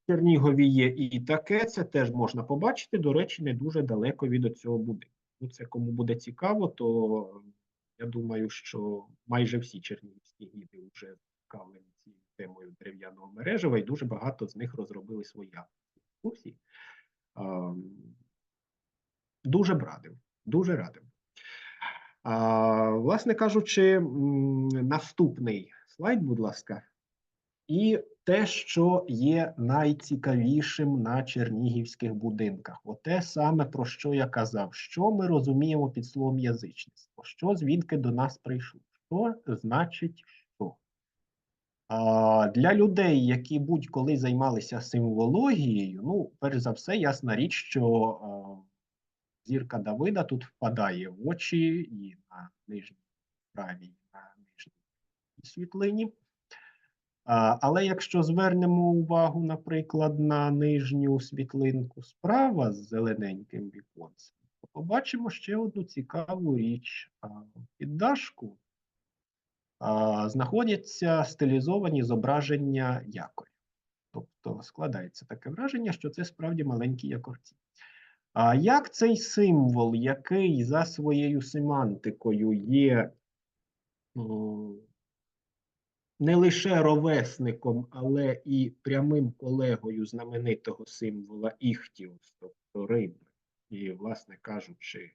Чернігові є і таке, це теж можна побачити, до речі, не дуже далеко від цього будинку. Ну, це кому буде цікаво, то я думаю, що майже всі чернігівські гіди вже цікавлені цією темою дерев'яного мережева, і дуже багато з них розробили свої екскурсії. Дуже б радив, дуже радив. Власне кажучи, наступний слайд, будь ласка. І те, що є найцікавішим на чернігівських будинках. Оте саме, про що я казав. Що ми розуміємо під словом язичництво? Що звідки до нас прийшло? Що значить що? Для людей, які будь-коли займалися символогією, ну, перш за все, ясна річ, що зірка Давида тут впадає в очі і на нижній правій, і на нижній світлині. Але якщо звернемо увагу, наприклад, на нижню світлинку справа з зелененьким віконцем, то побачимо ще одну цікаву річ. Під дашку знаходяться стилізовані зображення якорів. Тобто складається таке враження, що це справді маленькі якорці. А як цей символ, який за своєю семантикою є не лише ровесником, але і прямим колегою знаменитого символа Іхтіос, тобто риби, і, власне кажучи,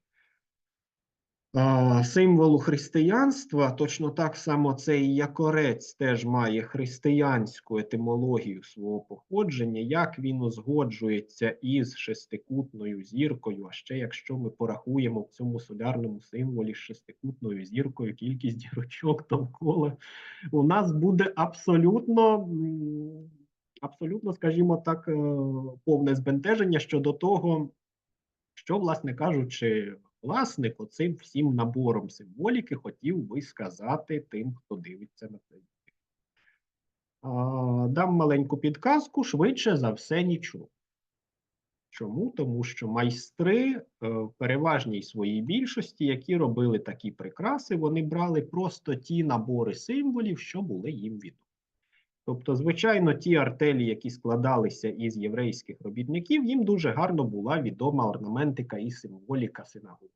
символу християнства, точно так само цей якорець теж має християнську етимологію свого походження, як він узгоджується із шестикутною зіркою, а ще якщо ми порахуємо в цьому солярному символі з шестикутною зіркою кількість зірочок довкола, у нас буде абсолютно, скажімо так, повне збентеження щодо того, що, власне кажучи, власник оцим всім набором символіки хотів би сказати тим, хто дивиться на це. Дам маленьку підказку, швидше за все нічого. Чому? Тому що майстри в переважній своїй більшості, які робили такі прикраси, вони брали просто ті набори символів, що були їм відомі. Тобто, звичайно, ті артелі, які складалися із єврейських робітників, їм дуже гарно була відома орнаментика і символіка синагоги.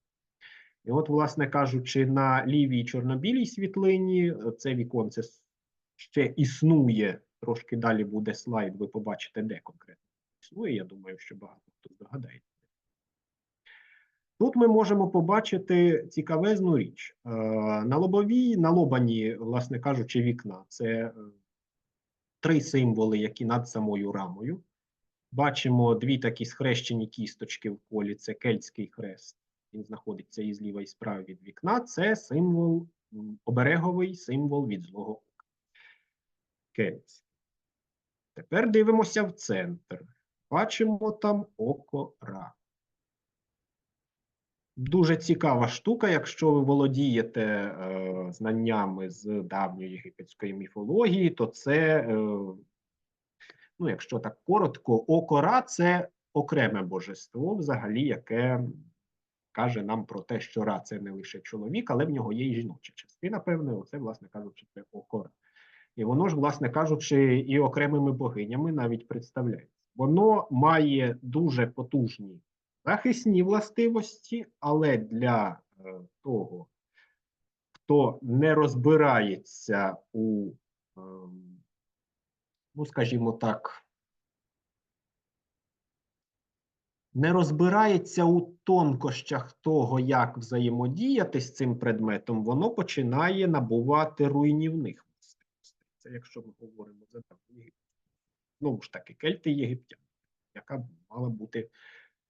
І от, власне кажучи, на лівій чорно-білій світлині це віконце ще існує, трошки далі буде слайд, ви побачите, де конкретно існує, я думаю, що багато хто здогадається. Тут ми можемо побачити цікавезну річ. На лобані, власне кажучи, вікна, це 3 символи, які над самою рамою. Бачимо 2 такі схрещені кісточки в колі, це кельтський хрест. Він знаходиться і зліва, і справа від вікна. Це символ, обереговий символ від злого ока. Кельтський. Тепер дивимося в центр. Бачимо там око Ра. Дуже цікава штука, якщо ви володієте знаннями з давньої єгипетської міфології, то це, ну, якщо так коротко, око Ра – це окреме божество, взагалі, яке каже нам про те, що Ра – це не лише чоловік, але в нього є і жіноча частина, певне, оце, власне кажучи, це око Ра. І воно ж, власне кажучи, і окремими богинями навіть представляється. Воно має дуже потужні захисні властивості, але для того, хто не розбирається у, ну, скажімо так, не розбирається у тонкощах того, як взаємодіяти з цим предметом, воно починає набувати руйнівних властивостей. Це якщо ми говоримо за давню Єгипет. Знову ж таки, кельти єгиптяни, яка мала бути,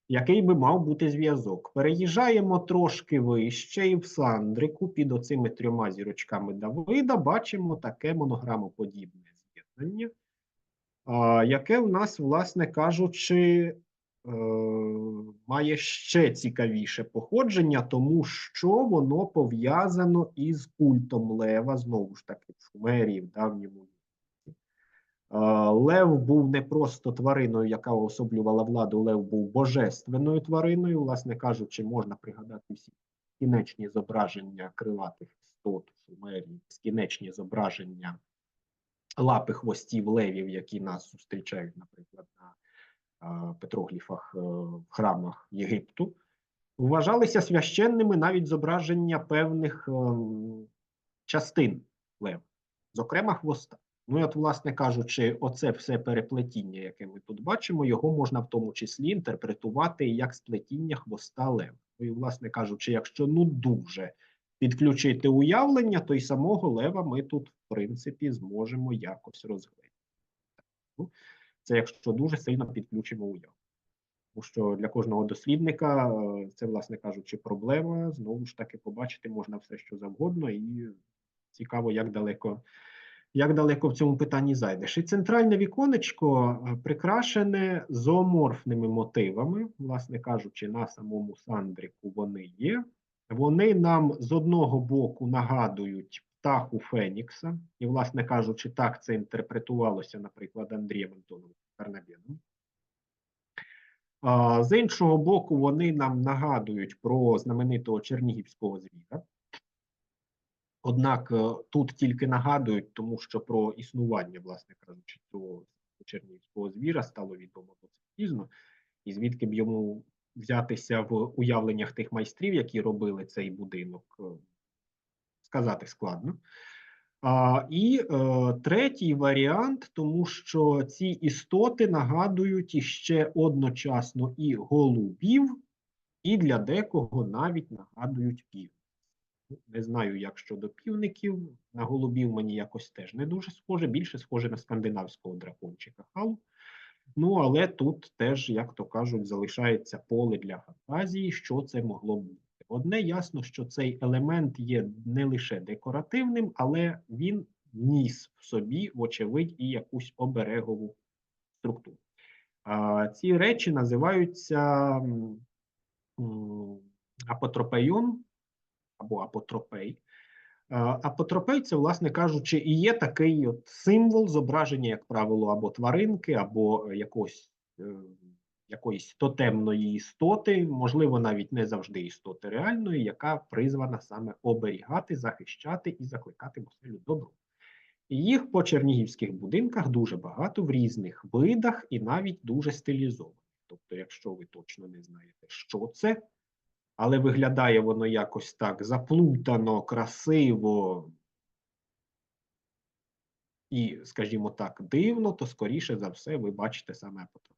який би мав бути зв'язок. Переїжджаємо трошки вище і в Сандрику під оцими 3 зірочками Давида бачимо таке монограмоподібне з'єднання, яке в нас, власне кажучи, має ще цікавіше походження, тому що воно пов'язано із культом Лева, знову ж таки, в Шумерії, в давньому. Лев був не просто твариною, яка уособлювала владу, Лев був божественною твариною, власне кажучи, можна пригадати всі безкінечні зображення крилатих істот у Шумерії, безкінечні зображення лапи хвостів левів, які нас зустрічають, наприклад, на петрогліфах в храмах Єгипту, вважалися священними навіть зображення певних частин лева, зокрема хвоста. Ну і от, власне кажучи, оце все переплетіння, яке ми тут бачимо, його можна в тому числі інтерпретувати як сплетіння хвоста лева. Ну і, власне кажучи, якщо ну дуже підключити уявлення, то й самого лева ми тут, в принципі, зможемо якось розглядати. Ну, це якщо дуже сильно підключимо уявлення. Тому що для кожного дослідника це, власне кажучи, проблема. Знову ж таки, побачити можна все, що завгодно, і цікаво, як далеко в цьому питанні зайдеш. І центральне віконечко прикрашене зооморфними мотивами, власне кажучи, на самому сандріку вони є. Вони нам з одного боку нагадують птаху Фенікса, і, власне кажучи, так це інтерпретувалося, наприклад, Андрієм Антоновим Карнабєном. З іншого боку, вони нам нагадують про знаменитого чернігівського звіра. Однак тут тільки нагадують, тому що про існування, власне кажучи, цього чернігівського звіра стало відомо досить пізно, і звідки б йому взятися в уявленнях тих майстрів, які робили цей будинок, сказати складно. Третій варіант, тому що ці істоти нагадують іще одночасно і голубів, і для декого навіть нагадують пів. Не знаю, як щодо півників, на голубів мені якось теж не дуже схоже, більше схоже на скандинавського дракончика Халу. Ну, але тут теж, як то кажуть, залишається поле для фантазії, що це могло бути. Одне ясно, що цей елемент є не лише декоративним, але він ніс в собі, вочевидь, і якусь оберегову структуру. Ці речі називаються апотропейон або апотропей. Апотропей – це, власне кажучи, і є такий от символ зображення, як правило, або тваринки, або якоїсь тотемної істоти, можливо, навіть не завжди істоти реальної, яка призвана саме оберігати, захищати і закликати оселю добру. І їх по чернігівських будинках дуже багато в різних видах і навіть дуже стилізованих. Тобто, якщо ви точно не знаєте, що це, але виглядає воно якось так заплутано, красиво і, скажімо так, дивно, то, скоріше за все, ви бачите саме апотропей.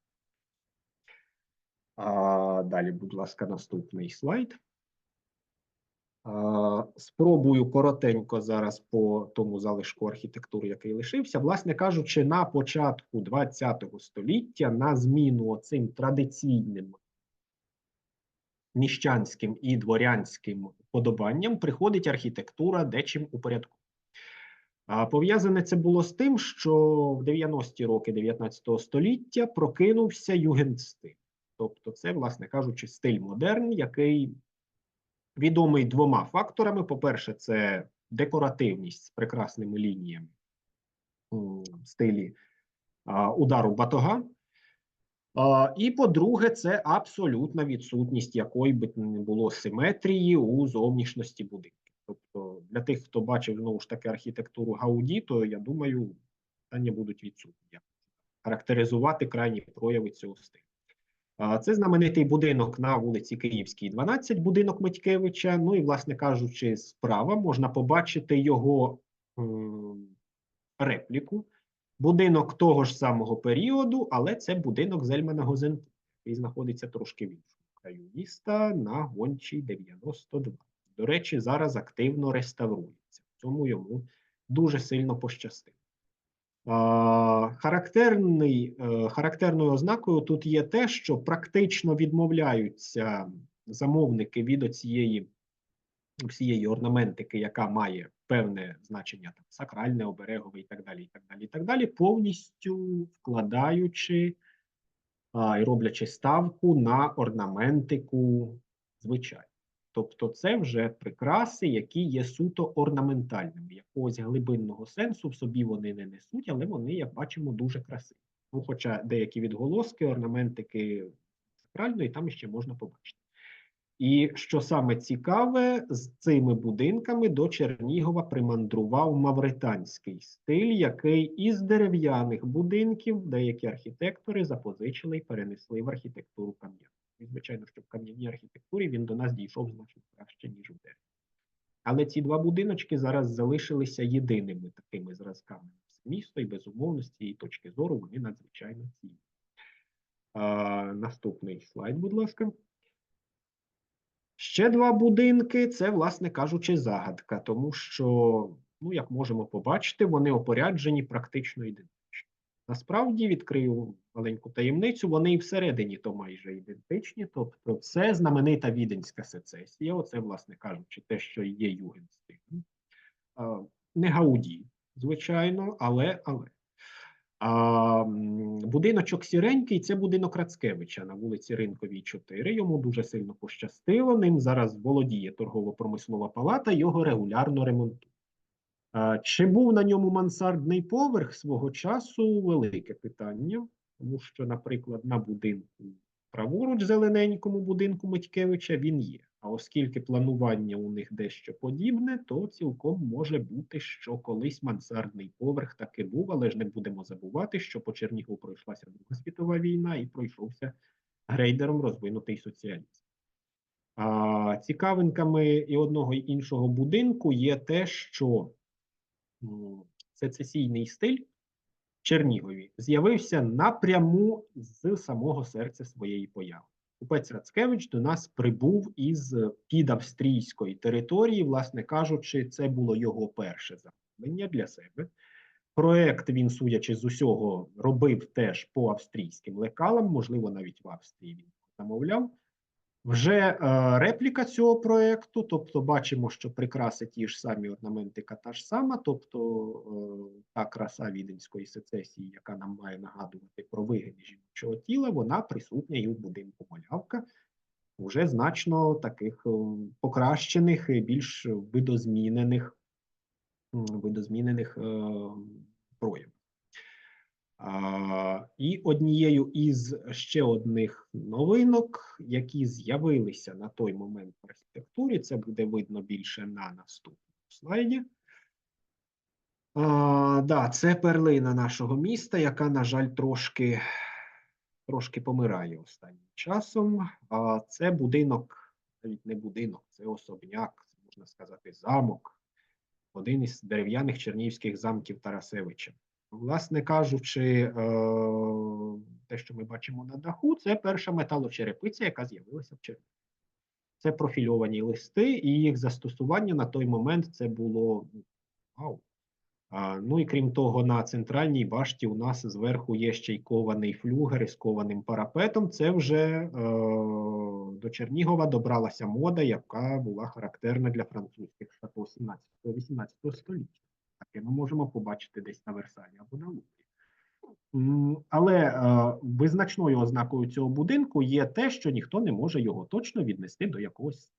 Далі, будь ласка, наступний слайд. Спробую коротенько зараз по тому залишку архітектури, який лишився. Власне кажучи, на початку ХХ століття на зміну цим традиційним міщанським і дворянським вподобанням приходить архітектура дечим упорядку. Пов'язане це було з тим, що в 90-ті роки 19 століття прокинувся югендстиль. Тобто це, власне кажучи, стиль модерн, який відомий двома факторами. По-перше, це декоративність з прекрасними лініями в стилі удару батога. І, по-друге, це абсолютна відсутність якої би не було симетрії у зовнішності будинків. Тобто для тих, хто бачив, знову ж таки, архітектуру Гауді, то, я думаю, питання будуть відсутні. Характеризувати крайні прояви цього стилю. Це знаменитий будинок на вулиці Київській, 12, будинок Митькевича. Ну і, власне кажучи, справа можна побачити його репліку. Будинок того ж самого періоду, але це будинок Зельмана Гозентура, який знаходиться трошки в іншому краю міста на Гончій 92. До речі, зараз активно реставрується. В цьому йому дуже сильно пощастило. Характерною ознакою тут є те, що практично відмовляються замовники від всієї орнаментики, яка має певне значення, там, сакральне, оберегове і так далі, і так далі, і так далі, повністю вкладаючи і роблячи ставку на орнаментику звичайну. Тобто це вже прикраси, які є суто орнаментальними. Якогось глибинного сенсу в собі вони не несуть, але вони, як бачимо, дуже красиві. Ну, хоча деякі відголоски, орнаментики сакральної там ще можна побачити. І що саме цікаве, з цими будинками до Чернігова примандрував мавританський стиль, який із дерев'яних будинків деякі архітектори запозичили і перенесли в архітектуру кам'яну. І, звичайно, що в кам'яній архітектурі він до нас дійшов значно краще, ніж у дереві. Але ці два будиночки зараз залишилися єдиними такими зразками міста, і безумовно, з цієї точки зору вони надзвичайно цінні. Наступний слайд, будь ласка. Ще два будинки – це, власне кажучи, загадка, тому що, ну, як можемо побачити, вони опоряджені практично ідентично. Насправді, відкрию маленьку таємницю, вони і всередині то майже ідентичні, тобто це знаменита Віденська сецесія, оце, власне кажучи, те, що є югенстилем. Не Гауді, звичайно, але. Будиночок сіренький – це будинок Рацкевича на вулиці Ринковій, 4. Йому дуже сильно пощастило. Ним зараз володіє торгово-промислова палата, його регулярно ремонтують. Чи був на ньому мансардний поверх свого часу – велике питання. Тому що, наприклад, на будинку праворуч, зелененькому будинку Митькевича, він є. А оскільки планування у них дещо подібне, то цілком може бути, що колись мансардний поверх таки був, але ж не будемо забувати, що по Чернігову пройшлася Друга світова війна і пройшовся грейдером розвинутий соціалізм. Цікавинками і одного і іншого будинку є те, що сецесійний стиль в Чернігові з'явився напряму з самого серця своєї появи. Купець Рацкевич до нас прибув із підавстрійської території, власне кажучи, це було його перше замовлення для себе. Проект він, судячи з усього, робив теж по австрійським лекалам, можливо, навіть в Австрії він замовляв. Вже репліка цього проєкту, тобто бачимо, що прикраси ті ж самі, орнаментика та ж сама, тобто та краса віденської сецесії, яка нам має нагадувати про вигини жіночого тіла, вона присутня і в будинку Малявка, вже значно таких покращених, більш видозмінених проявів. І однією із ще одних новинок, які з'явилися на той момент в архітектурі, це буде видно більше на наступному слайді. Це перлина нашого міста, яка, на жаль, трошки помирає останнім часом. Це будинок, навіть не будинок, це особняк, можна сказати, замок. Один із дерев'яних чернігівських замків Тарасевича. Власне кажучи, те, що ми бачимо на даху, це перша металочерепиця, яка з'явилася в Чернігові. Це профільовані листи, і їх застосування на той момент це було вау. Ну і крім того, на центральній башті у нас зверху є ще й кований флюгер із кованим парапетом. Це вже до Чернігова добралася мода, яка була характерна для французьких шато 17-18 століття. Таке ми можемо побачити десь на Версалі або на Луврі. Але визначною ознакою цього будинку є те, що ніхто не може його точно віднести до якогось.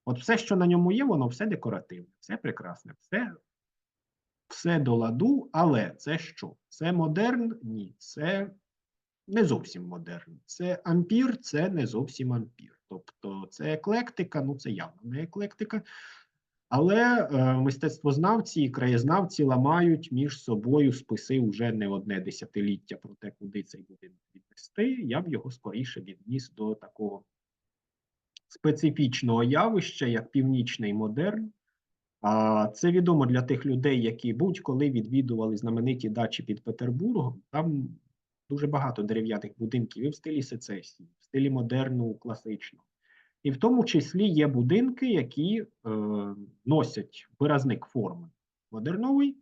От все, що на ньому є, воно все декоративне, все прекрасне, все до ладу, але це що? Це модерн? Ні, це не зовсім модерн. Це ампір, це не зовсім ампір. Тобто це еклектика, ну це явно не еклектика. Але мистецтвознавці і краєзнавці ламають між собою списи вже не одне десятиліття про те, куди цей будинок віднести. Я б його скоріше відніс до такого специфічного явища, як північний модерн. Це відомо для тих людей, які будь-коли відвідували знамениті дачі під Петербургом. Там дуже багато дерев'яних будинків і в стилі сецесії, в стилі модерну, класичного. І в тому числі є будинки, які носять виразник форми модерновий,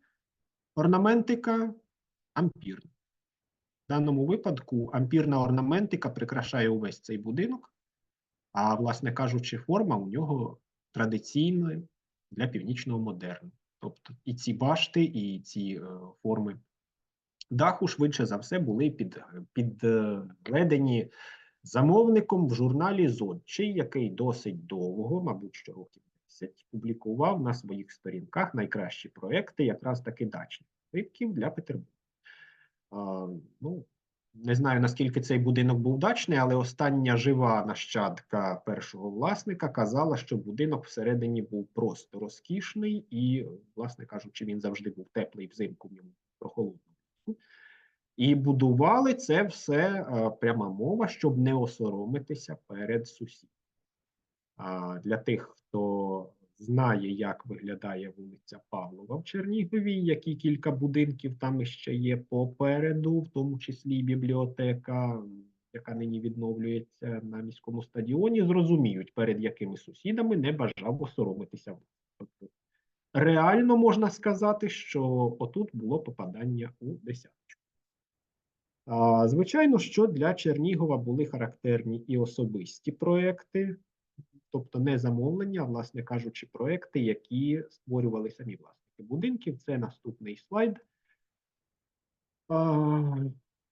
орнаментика ампірна. В даному випадку ампірна орнаментика прикрашає увесь цей будинок, а, власне кажучи, форма у нього традиційна для північного модерну. Тобто і ці башти, і ці форми даху, швидше за все, були підведені замовником в журналі «Зодчий», який досить довго, мабуть, що років 10, публікував на своїх сторінках найкращі проекти якраз таки дачних будинків для Петербурга. Не знаю, наскільки цей будинок був дачний, але остання жива нащадка першого власника казала, що будинок всередині був просто розкішний і, власне кажучи, він завжди був теплий взимку, в ньому прохолодно. І будували це все, пряма мова, щоб не осоромитися перед сусідами. Для тих, хто знає, як виглядає вулиця Павлова в Чернігові, які кілька будинків там ще є попереду, в тому числі і бібліотека, яка нині відновлюється на міському стадіоні, зрозуміють, перед якими сусідами не бажав осоромитися. Тобто, реально можна сказати, що отут було попадання у десятку. Звичайно, що для Чернігова були характерні і особисті проекти, тобто не замовлення, а, власне кажучи, проекти, які створювали самі власники будинків. Це наступний слайд.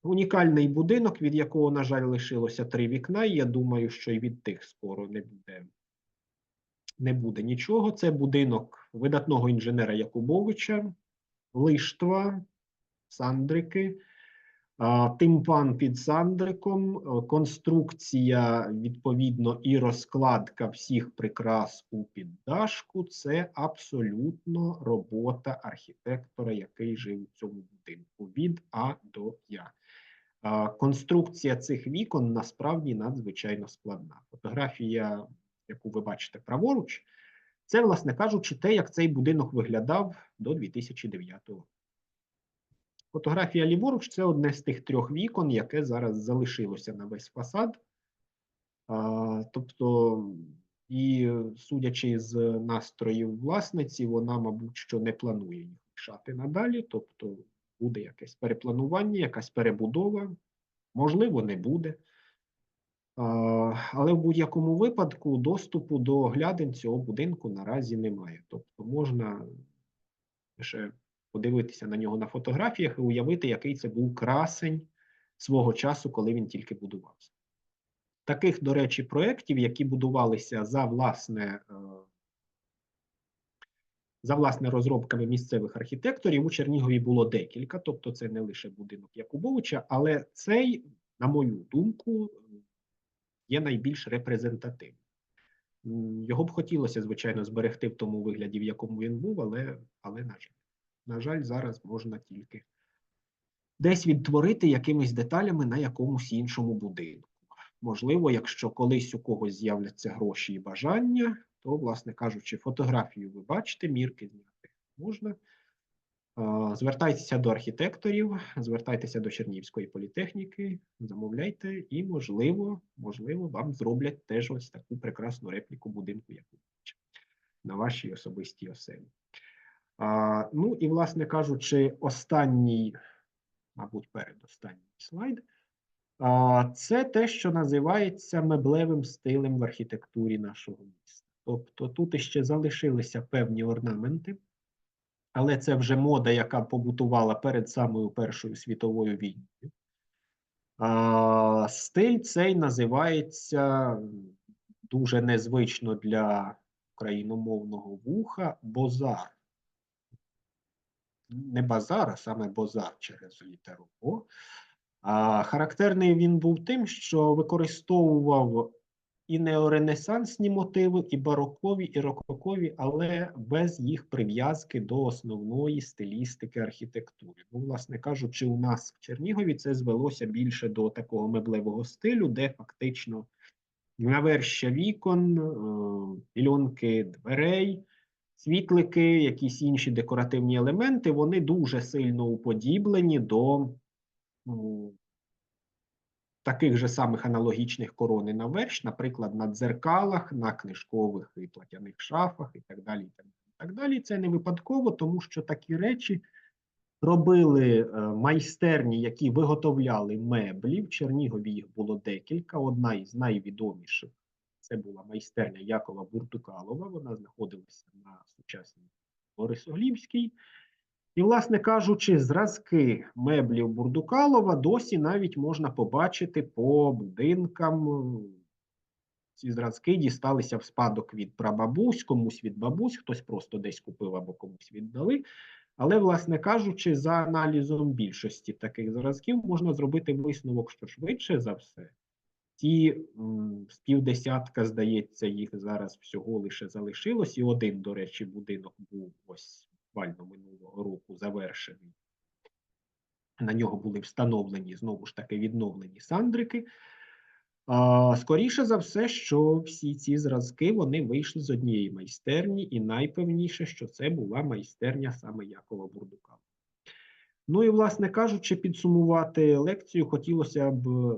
Унікальний будинок, від якого, на жаль, лишилося 3 вікна, і я думаю, що і від тих скоро не буде нічого. Це будинок видатного інженера Якубовича, Лиштва, Сандрики. Тимпан під сандриком, конструкція, відповідно, і розкладка всіх прикрас у піддашку – це абсолютно робота архітектора, який жив у цьому будинку, від А до Я. Конструкція цих вікон насправді надзвичайно складна. Фотографія, яку ви бачите праворуч, це, власне кажучи, те, як цей будинок виглядав до 2009 року. Фотографія ліворуч – це одне з тих 3 вікон, яке зараз залишилося на весь фасад. Тобто, і судячи з настроїв власниці, вона, мабуть, що не планує їх лишати надалі. Тобто, буде якесь перепланування, якась перебудова. Можливо, не буде. Але в будь-якому випадку доступу до оглядин цього будинку наразі немає. Тобто, можна лише подивитися на нього на фотографіях і уявити, який це був красень свого часу, коли він тільки будувався. Таких, до речі, проєктів, які будувалися за власне розробками місцевих архітекторів, у Чернігові було декілька, тобто це не лише будинок Якубовича, але цей, на мою думку, є найбільш репрезентативним. Його б хотілося, звичайно, зберегти в тому вигляді, в якому він був, але на жаль, зараз можна тільки десь відтворити якимись деталями на якомусь іншому будинку. Можливо, якщо колись у когось з'являться гроші і бажання, то, власне кажучи, фотографію ви бачите, мірки зняти можна. Звертайтеся до архітекторів, звертайтеся до Чернігівської політехніки, замовляйте і, можливо, вам зроблять теж ось таку прекрасну репліку будинку Якубовича на вашій особистій оселі. Ну і, власне кажучи, останній, мабуть, передостанній слайд. Це те, що називається меблевим стилем в архітектурі нашого міста. Тобто тут іще залишилися певні орнаменти, але це вже мода, яка побутувала перед самою Першою світовою війною. Стиль цей називається дуже незвично для україномовного вуха бозар. Не базар, а саме бозар через літеру О. Характерний він був тим, що використовував і неоренесансні мотиви, і барокові, і рококові, але без їх прив'язки до основної стилістики архітектури. Ну, власне кажучи, у нас в Чернігові це звелося більше до такого меблевого стилю, де фактично навершя вікон, пільонки дверей, світлики, якісь інші декоративні елементи, вони дуже сильно уподіблені до таких же самих аналогічних корони на верш, наприклад, на дзеркалах, на книжкових і платяних шафах і так далі. І так далі. Це не випадково, тому що такі речі робили майстерні, які виготовляли меблі. В Чернігові їх було декілька. Одна із найвідоміших – це була майстерня Якова Бурдукалова. Вона знаходилася на сучасній Борисоглібській. І, власне кажучи, зразки меблів Бурдукалова досі навіть можна побачити по будинкам. Ці зразки дісталися в спадок від прабабусь, комусь від бабусь, хтось просто десь купив або комусь віддали. Але, власне кажучи, за аналізом більшості таких зразків можна зробити висновок, що швидше за все, ті з півдесятка, здається, їх зараз всього лише залишилось, і один, до речі, будинок був ось буквально минулого року завершений. На нього були встановлені, знову ж таки, відновлені сандрики. Скоріше за все, що всі ці зразки, вони вийшли з однієї майстерні, і найпевніше, що це була майстерня саме Якова Бурдука. Ну і, власне кажучи, підсумувати лекцію хотілося б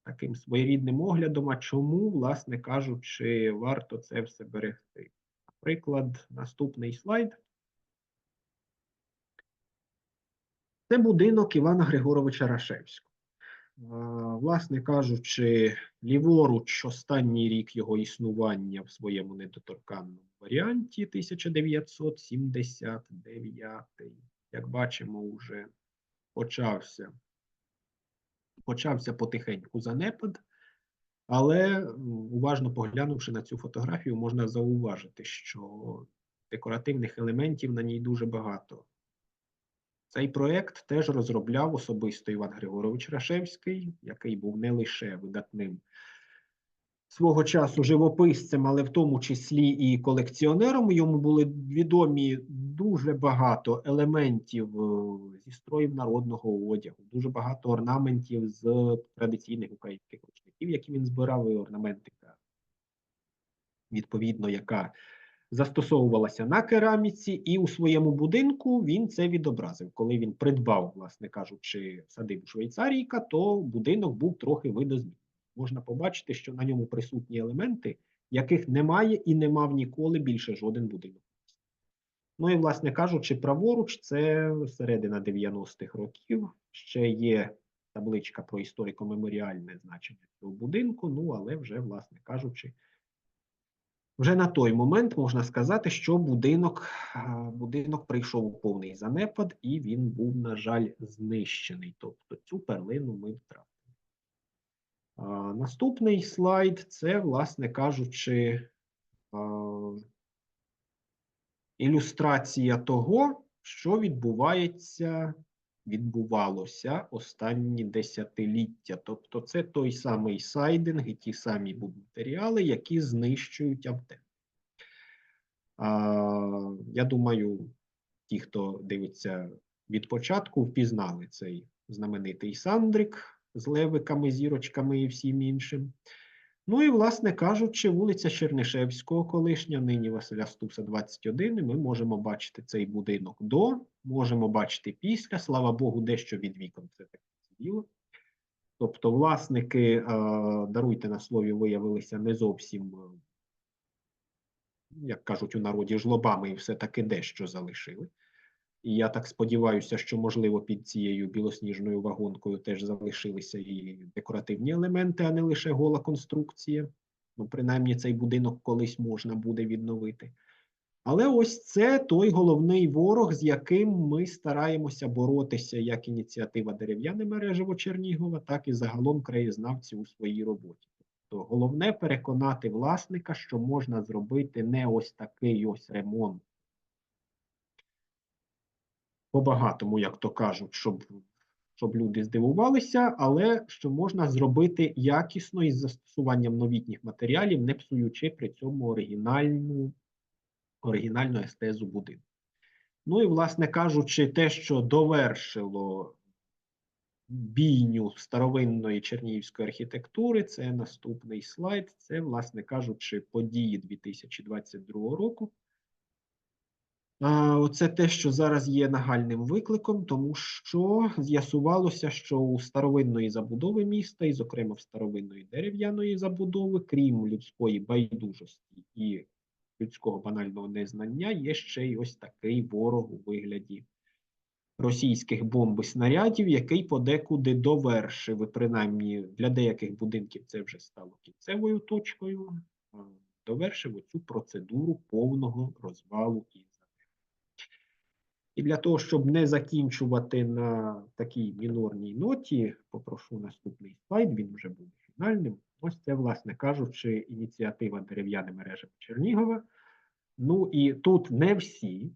таким своєрідним оглядом, а чому, власне кажучи, варто це все берегти. Наприклад, наступний слайд. Це будинок Івана Григоровича Рашевського. Власне кажучи, ліворуч останній рік його існування в своєму недоторканному варіанті 1979. Як бачимо, вже почався потихеньку занепад, але уважно поглянувши на цю фотографію, можна зауважити, що декоративних елементів на ній дуже багато. Цей проєкт теж розробляв особисто Іван Григорович Рашевський, який був не лише видатним свого часу живописцем, але в тому числі і колекціонером. Йому були відомі дуже багато елементів зі строїв народного одягу, дуже багато орнаментів з традиційних українських рушників, які він збирав, і орнаментика, відповідно, яка застосовувалася на кераміці, і у своєму будинку він це відобразив. Коли він придбав, власне кажучи, садибу Швейцарійка, то будинок був трохи видозмінений. Можна побачити, що на ньому присутні елементи, яких немає і не мав ніколи більше жоден будинок. Ну і, власне кажучи, праворуч, це середина 90-х років, ще є табличка про історико-меморіальне значення цього будинку, ну але вже, власне кажучи, вже на той момент можна сказати, що будинок прийшов у повний занепад, і він був, на жаль, знищений. Тобто цю перлину ми втратили. Наступний слайд – це, власне кажучи, ілюстрація того, що відбувалося останні десятиліття. Тобто це той самий сайдинг і ті самі будматеріали, які знищують автентику. Я думаю, ті, хто дивиться від початку, впізнали цей знаменитий сандрик з левиками, зірочками і всім іншим. Ну і, власне кажучи, вулиця Чернишевського, колишня, нині Василя Стуса, 21, і ми можемо бачити цей будинок до, можемо бачити після, слава Богу, дещо від вікон це таке діло. Тобто власники, даруйте на слові, виявилися не зовсім, як кажуть у народі, жлобами, і все-таки дещо залишили. І я так сподіваюся, що, можливо, під цією білосніжною вагонкою теж залишилися і декоративні елементи, а не лише гола конструкція. Ну, принаймні, цей будинок колись можна буде відновити. Але ось це той головний ворог, з яким ми стараємося боротися як ініціатива «Дерев'яне мережево Чернігова», так і загалом краєзнавці у своїй роботі. Тобто головне переконати власника, що можна зробити не ось такий ось ремонт по-багатому, як то кажуть, щоб люди здивувалися, але що можна зробити якісно із застосуванням новітніх матеріалів, не псуючи при цьому оригінальну естезу будинку. Ну і, власне кажучи, те, що довершило бійню старовинної чернігівської архітектури, це наступний слайд, це, власне кажучи, події 2022 року. Оце те, що зараз є нагальним викликом, тому що з'ясувалося, що у старовинної забудови міста, і, зокрема, в старовинної дерев'яної забудови, крім людської байдужості і людського банального незнання, є ще й ось такий ворог у вигляді російських бомб і снарядів, який подекуди довершив, і принаймні для деяких будинків це вже стало кінцевою точкою, довершив оцю процедуру повного розвалу і І для того, щоб не закінчувати на такій мінорній ноті, попрошу наступний слайд, він вже буде фінальним. Ось це, власне кажучи, ініціатива «Дерев'яне мережево Чернігова». Ну і тут не всі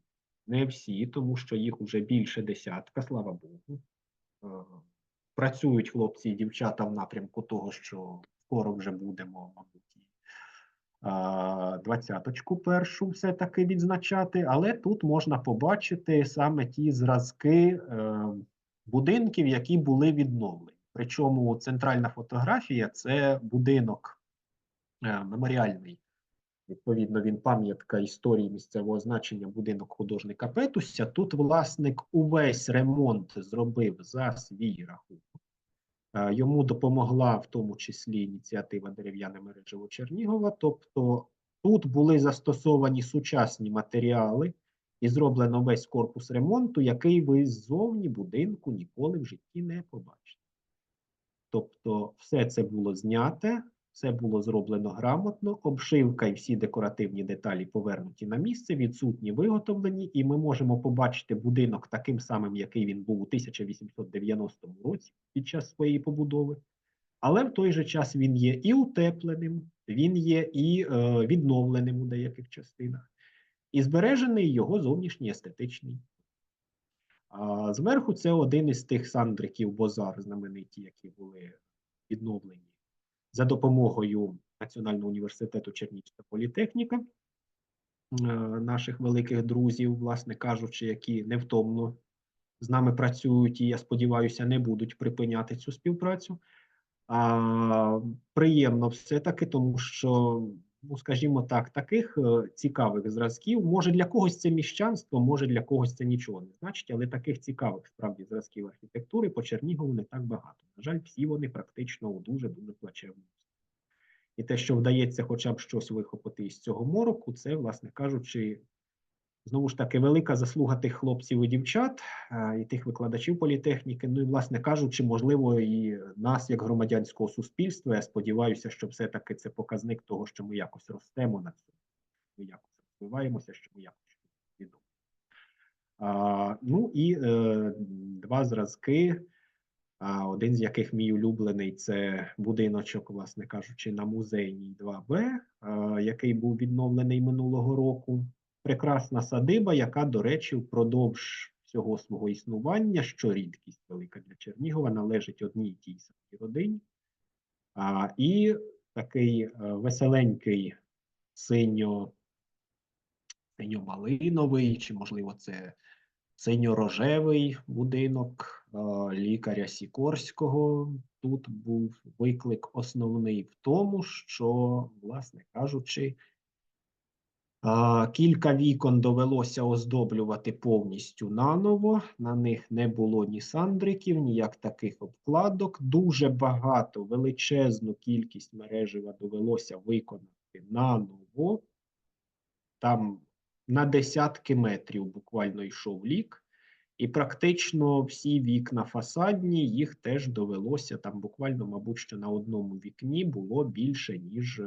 Не всі, тому що їх уже більше десятка, слава Богу. Працюють хлопці і дівчата в напрямку того, що скоро вже будемо, мабуть, і, 20-очку першу все-таки відзначати, але тут можна побачити саме ті зразки будинків, які були відновлені. Причому центральна фотографія – це будинок меморіальний. Відповідно, він пам'ятка історії місцевого значення, будинок художника Петуся. Тут власник увесь ремонт зробив за свій рахунок. Йому допомогла в тому числі ініціатива «Дерев'яне мережево Чернігова». Тобто тут були застосовані сучасні матеріали і зроблено весь корпус ремонту, який ви ззовні будинку ніколи в житті не побачите. Тобто все це було зняте, все було зроблено грамотно, обшивка і всі декоративні деталі повернуті на місце, відсутні, виготовлені, і ми можемо побачити будинок таким самим, який він був у 1890 році під час своєї побудови. Але в той же час він є і утепленим, він є і відновленим у деяких частинах, і збережений його зовнішній естетичний. Зверху це один із тих сандриків Бозар, знамениті, які були відновлені за допомогою Національного університету Чернігівська політехніка, наших великих друзів, власне кажучи, які невтомно з нами працюють і, я сподіваюся, не будуть припиняти цю співпрацю. Приємно все-таки, тому що, ну, скажімо так, таких цікавих зразків, може для когось це міщанство, може для когось це нічого не значить, але таких цікавих, справді, зразків архітектури по Чернігову не так багато. На жаль, всі вони практично у дуже-дуже плачевному. І те, що вдається хоча б щось вихопити із цього мороку, це, власне кажучи, знову ж таки, велика заслуга тих хлопців і дівчат, і тих викладачів політехніки, ну і, власне кажучи, можливо, і нас, як громадянського суспільства. Я сподіваюся, що все-таки це показник того, що ми якось ростемо на цьому, ми якось розвиваємося, що ми якось відомо. Ну і два зразки, один з яких мій улюблений – це будиночок, власне кажучи, на Музейній 2Б, який був відновлений минулого року. Прекрасна садиба, яка, до речі, впродовж всього свого існування, що рідкість велика для Чернігова, належить одній тій самій родині. І такий веселенький синьо-малиновий, чи, можливо, це синьо-рожевий будинок лікаря Сікорського. Тут був виклик основний в тому, що, власне кажучи, кілька вікон довелося оздоблювати повністю наново, на них не було ні сандриків, ні як таких обкладок. Дуже багато, величезну кількість мережева довелося виконати наново. Там на десятки метрів буквально йшов лік, і практично всі вікна фасадні, їх теж довелося, там буквально, мабуть, що на одному вікні було більше, ніж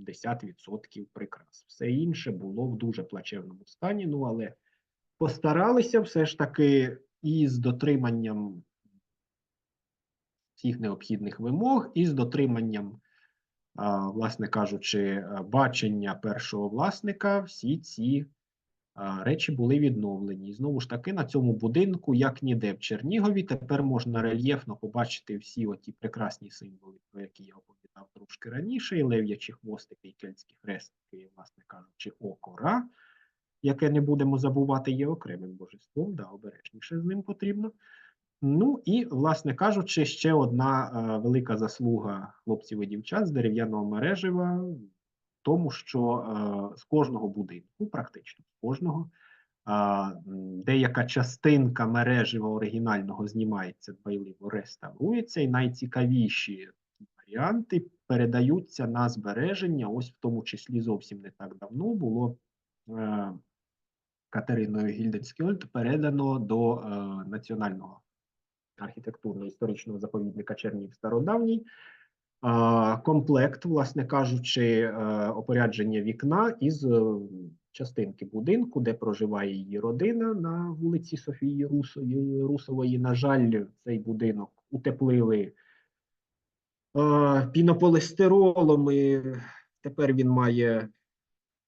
70% прикрас. Все інше було в дуже плачевному стані, ну але постаралися все ж таки із дотриманням всіх необхідних вимог, і з дотриманням, власне кажучи, бачення першого власника, всі ці речі були відновлені. І знову ж таки, на цьому будинку, як ніде в Чернігові, тепер можна рельєфно побачити всі оті прекрасні символи, про які я оповідав трошки раніше, і лев'ячі хвостики, і кельтські хрестики, і, власне кажучи, око Ра, яке не будемо забувати, є окремим божеством, да, обережніше з ним потрібно. Ну і, власне кажучи, ще одна велика заслуга хлопців і дівчат з дерев'яного мережева в тому, що з кожного будинку, практично з кожного, деяка частинка мережева оригінального знімається, дбайливо реставрується, і найцікавіші варіанти передаються на збереження. Ось в тому числі зовсім не так давно було Катериною Гільденскьольд передано до Національного архітектурно-історичного заповідника Чернігів Стародавній комплект, власне кажучи, опорядження вікна із частинки будинку, де проживає її родина на вулиці Софії Русової. На жаль, цей будинок утеплили пінополістиролом, і тепер він має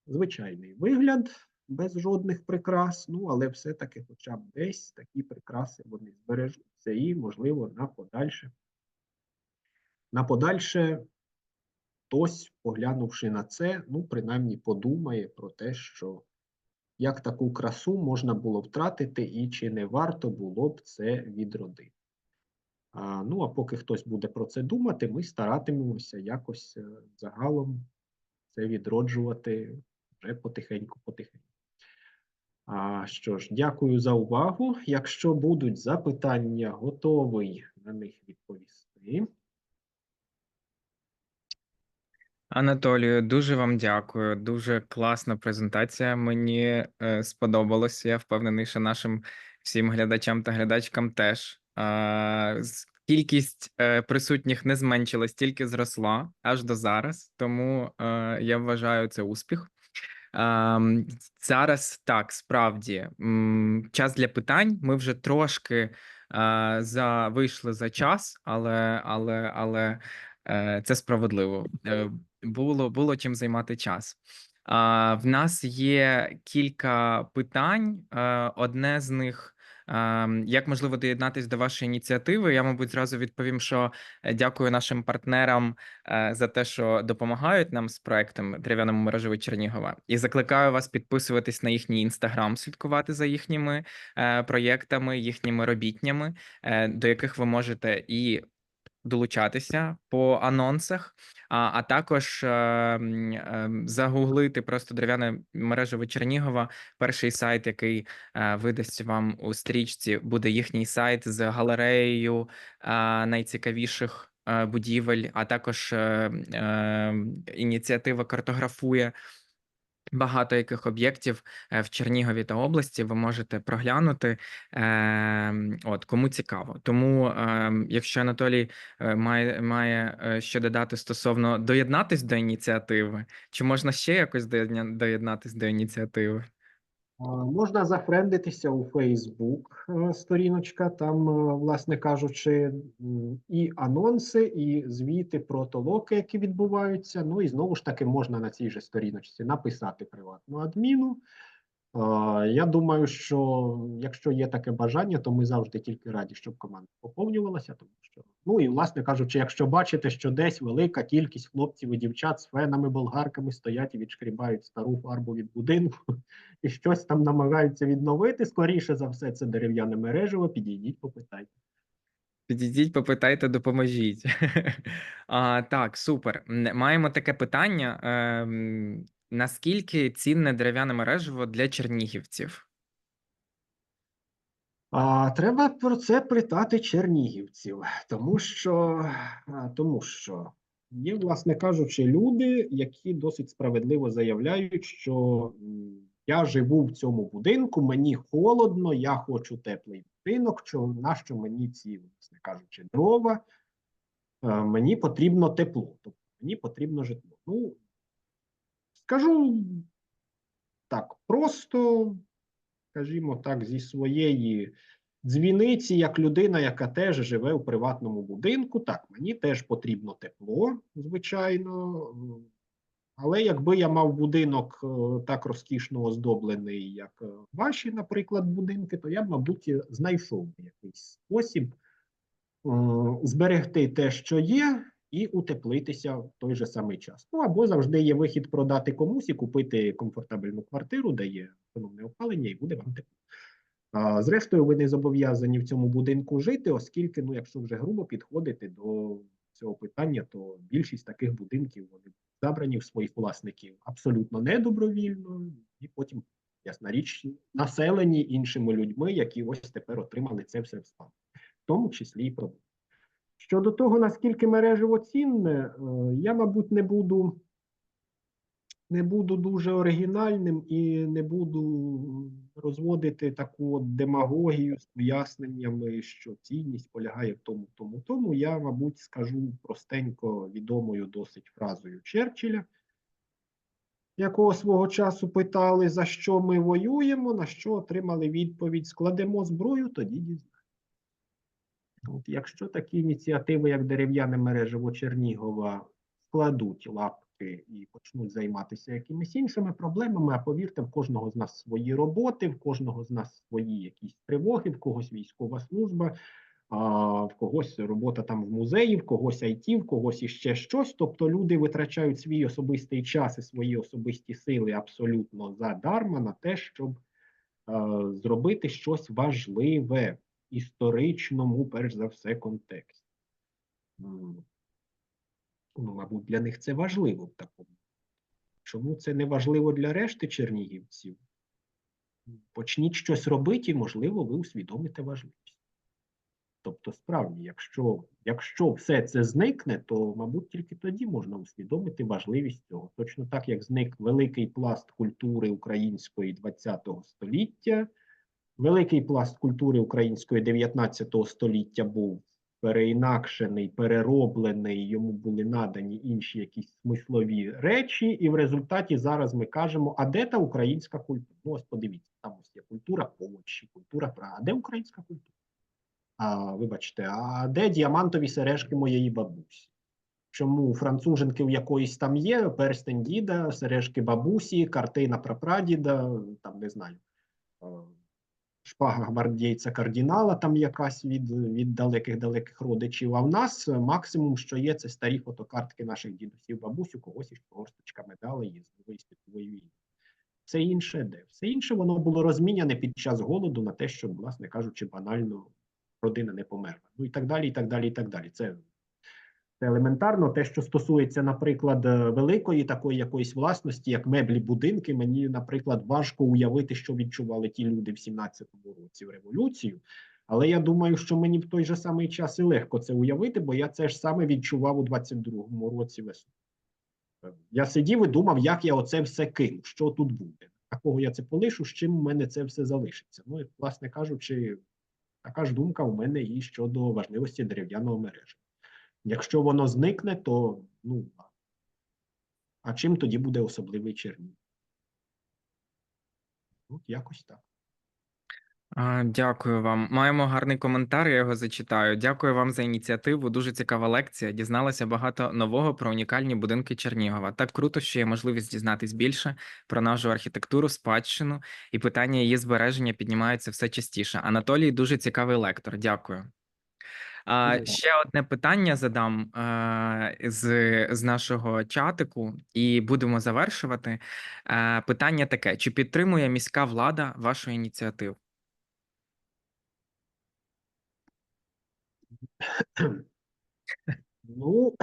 звичайний вигляд. без жодних прикрас, ну, але все-таки хоча б десь такі прикраси вони збережуться і, можливо, на подальше хтось, поглянувши на це, ну, принаймні подумає про те, що як таку красу можна було втратити і чи не варто було б це відродити. Ну, а поки хтось буде про це думати, ми старатимемося якось загалом це відроджувати вже потихеньку-потихеньку. Що ж, дякую за увагу. Якщо будуть запитання, готовий на них відповісти. Анатолію, дуже вам дякую. Дуже класна презентація. Мені сподобалось. Я впевнений, що нашим всім глядачам та глядачкам теж. Кількість присутніх не зменшилась, тільки зросла аж до зараз. Тому я вважаю це успіх. Зараз так, справді час для питань. Ми вже трошки вийшли за час, але це справедливо. Було чим займати час. В нас є кілька питань. Одне з них. Як можливо доєднатись до вашої ініціативи? Я, мабуть, зразу відповім, що дякую нашим партнерам за те, що допомагають нам з проектом «Дерев'яна мережево Чернігова». І закликаю вас підписуватись на їхній інстаграм, слідкувати за їхніми проєктами, їхніми робітнями, до яких ви можете і долучатися по анонсах, а також загуглити просто «Дерев'яне мережево Чернігова». Перший сайт, який видасть вам у стрічці, буде їхній сайт з галереєю найцікавіших будівель, а також ініціатива картографує багато яких об'єктів в Чернігові та області. Ви можете проглянути, кому цікаво. Тому, якщо Анатолій має що додати стосовно доєднатись до ініціативи, чи можна ще якось доєднатись до ініціативи? Можна зафрендитися у Facebook, сторіночка, там, власне кажучи, і анонси, і звіти про толоки, які відбуваються. Ну і знову ж таки можна на цій же сторіночці написати приватну адміну. Я думаю, що якщо є таке бажання, то ми завжди тільки раді, щоб команда поповнювалася. Тому що, ну і власне кажучи, якщо бачите, що десь велика кількість хлопців і дівчат з фенами, болгарками стоять і відшкрібають стару фарбу від будинку і щось там намагаються відновити, скоріше за все, це дерев'яне мережево, підійдіть, попитайте. Підійдіть, попитайте, допоможіть. Так, супер. Маємо таке питання. Наскільки цінне мережево для чернігівців? Треба про це питати чернігівців, тому що є, власне кажучи, люди, які досить справедливо заявляють, що я живу в цьому будинку, мені холодно, я хочу теплий будинок, нащо мені ці, власне кажучи, дрова, мені потрібно тепло, тобто мені потрібно житло. Ну, скажу так, просто, скажімо так, зі своєї дзвіниці, як людина, яка теж живе у приватному будинку. Так, мені теж потрібно тепло, звичайно. Але якби я мав будинок так розкішно оздоблений, як ваші, наприклад, будинки, то я б, мабуть, знайшов якийсь спосіб зберегти те, що є, і утеплитися в той же самий час. Ну, або завжди є вихід продати комусь і купити комфортабельну квартиру, де є економне опалення, і буде вам тепло. Зрештою, ви не зобов'язані в цьому будинку жити, оскільки, ну, якщо вже грубо підходити до цього питання, то більшість таких будинків вони забрані в своїх власників абсолютно недобровільно, і потім, ясна річ, населені іншими людьми, які ось тепер отримали це все в спадок, в тому числі і продукти. Щодо того, наскільки мережево цінне, я, мабуть, не буду дуже оригінальним і не буду розводити таку демагогію з поясненнями, що цінність полягає в тому. Я, мабуть, скажу простенько відомою досить фразою Черчилля, якого свого часу питали, за що ми воюємо, на що отримали відповідь: складемо зброю, тоді дізнаємося. Якщо такі ініціативи, як дерев'яне мережево Чернігова, складуть лапки трошки і почнуть займатися якимись іншими проблемами, а повірте, в кожного з нас свої роботи, в кожного з нас свої якісь тривоги, в когось військова служба, в когось робота там в музеї, в когось IT, в когось іще щось. Тобто люди витрачають свій особистий час і свої особисті сили абсолютно задарма на те, щоб зробити щось важливе в історичному, перш за все, контексті. Ну, мабуть, для них це важливо в такому. Чому це не важливо для решти чернігівців? Почніть щось робити, і, можливо, ви усвідомите важливість. Тобто, справді, якщо все це зникне, то, мабуть, тільки тоді можна усвідомити важливість цього. Точно так, як зник великий пласт культури української ХХ століття, великий пласт культури української 19 століття був переінакшений, перероблений, йому були надані інші якісь смислові речі, і в результаті зараз ми кажемо, а де та українська культура? Ну, ось подивіться, там ось є культура Польщі, культура Праги. А де українська культура? Вибачте, а де діамантові сережки моєї бабусі? Чому француженки у якоїсь там є, перстень діда, сережки бабусі, картина прапрадіда, там, не знаю, шпага гвардійця кардинала, там якась від далеких родичів. А в нас максимум, що є, це старі фотокартки наших дідусів, бабусь, у когось із горсточка медалей із Другої світової війни. Все інше де? Все інше воно було розміняне під час голоду на те, щоб, власне кажучи, банально родина не померла. Ну і так далі, і так далі, і так далі. Це елементарно. Те, що стосується, наприклад, великої такої якоїсь власності, як меблі, будинки, мені, наприклад, важко уявити, що відчували ті люди в 17-му році в революцію. Але я думаю, що мені в той же самий час і легко це уявити, бо я це ж саме відчував у 22-му році весною. Я сидів і думав, як я оце все кину, що тут буде, такого я це полишу, з чим у мене це все залишиться. Ну і, власне кажучи, така ж думка у мене і щодо важливості дерев'яного мережа. Якщо воно зникне, то ну, а чим тоді буде особливий Чернігів? От якось так. Дякую вам. Маємо гарний коментар, я його зачитаю. Дякую вам за ініціативу. Дуже цікава лекція. Дізналася багато нового про унікальні будинки Чернігова. Так круто, що є можливість дізнатись більше про нашу архітектуру, спадщину і питання її збереження піднімаються все частіше. Анатолій дуже цікавий лектор. Дякую. Ще одне питання задам з нашого чатику, і будемо завершувати. Питання таке: чи підтримує міська влада вашу ініціативу? Ну,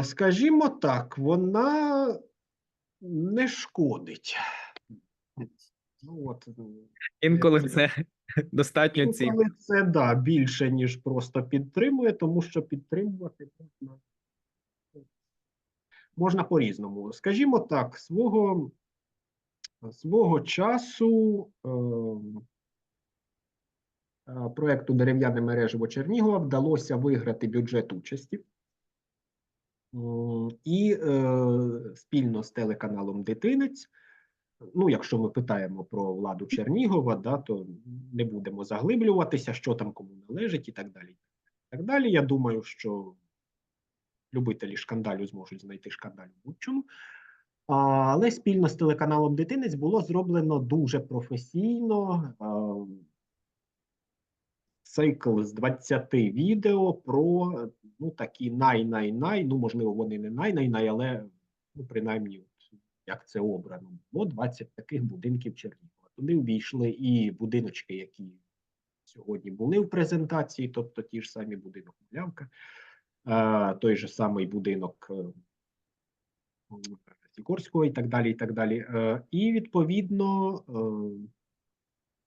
скажімо так, вона не шкодить. Ну, от, Інколи це достатньо цінно. інколи це да, більше, ніж просто підтримує, тому що підтримувати можна по-різному. Скажімо так, свого часу проекту «Дерев'яне мережево Чернігова» вдалося виграти бюджет участі. І спільно з телеканалом «Дитинець», ну, якщо ми питаємо про владу Чернігова, да, то не будемо заглиблюватися, що там кому належить і так далі. Так далі, я думаю, що любителі шкандалю зможуть знайти шкандаль в будь-чому. Але спільно з телеканалом «Дитинець» було зроблено дуже професійно цикл з 20 відео про ну, такі ну, можливо, вони не най-най-най, але ну, принаймні, як це обрано, було 20 таких будинків Чернігова. Туди увійшли і будиночки, які сьогодні були в презентації, тобто ті ж самі будинок Мулявка, той же самий будинок Сікорського і так далі, і так далі. І, відповідно,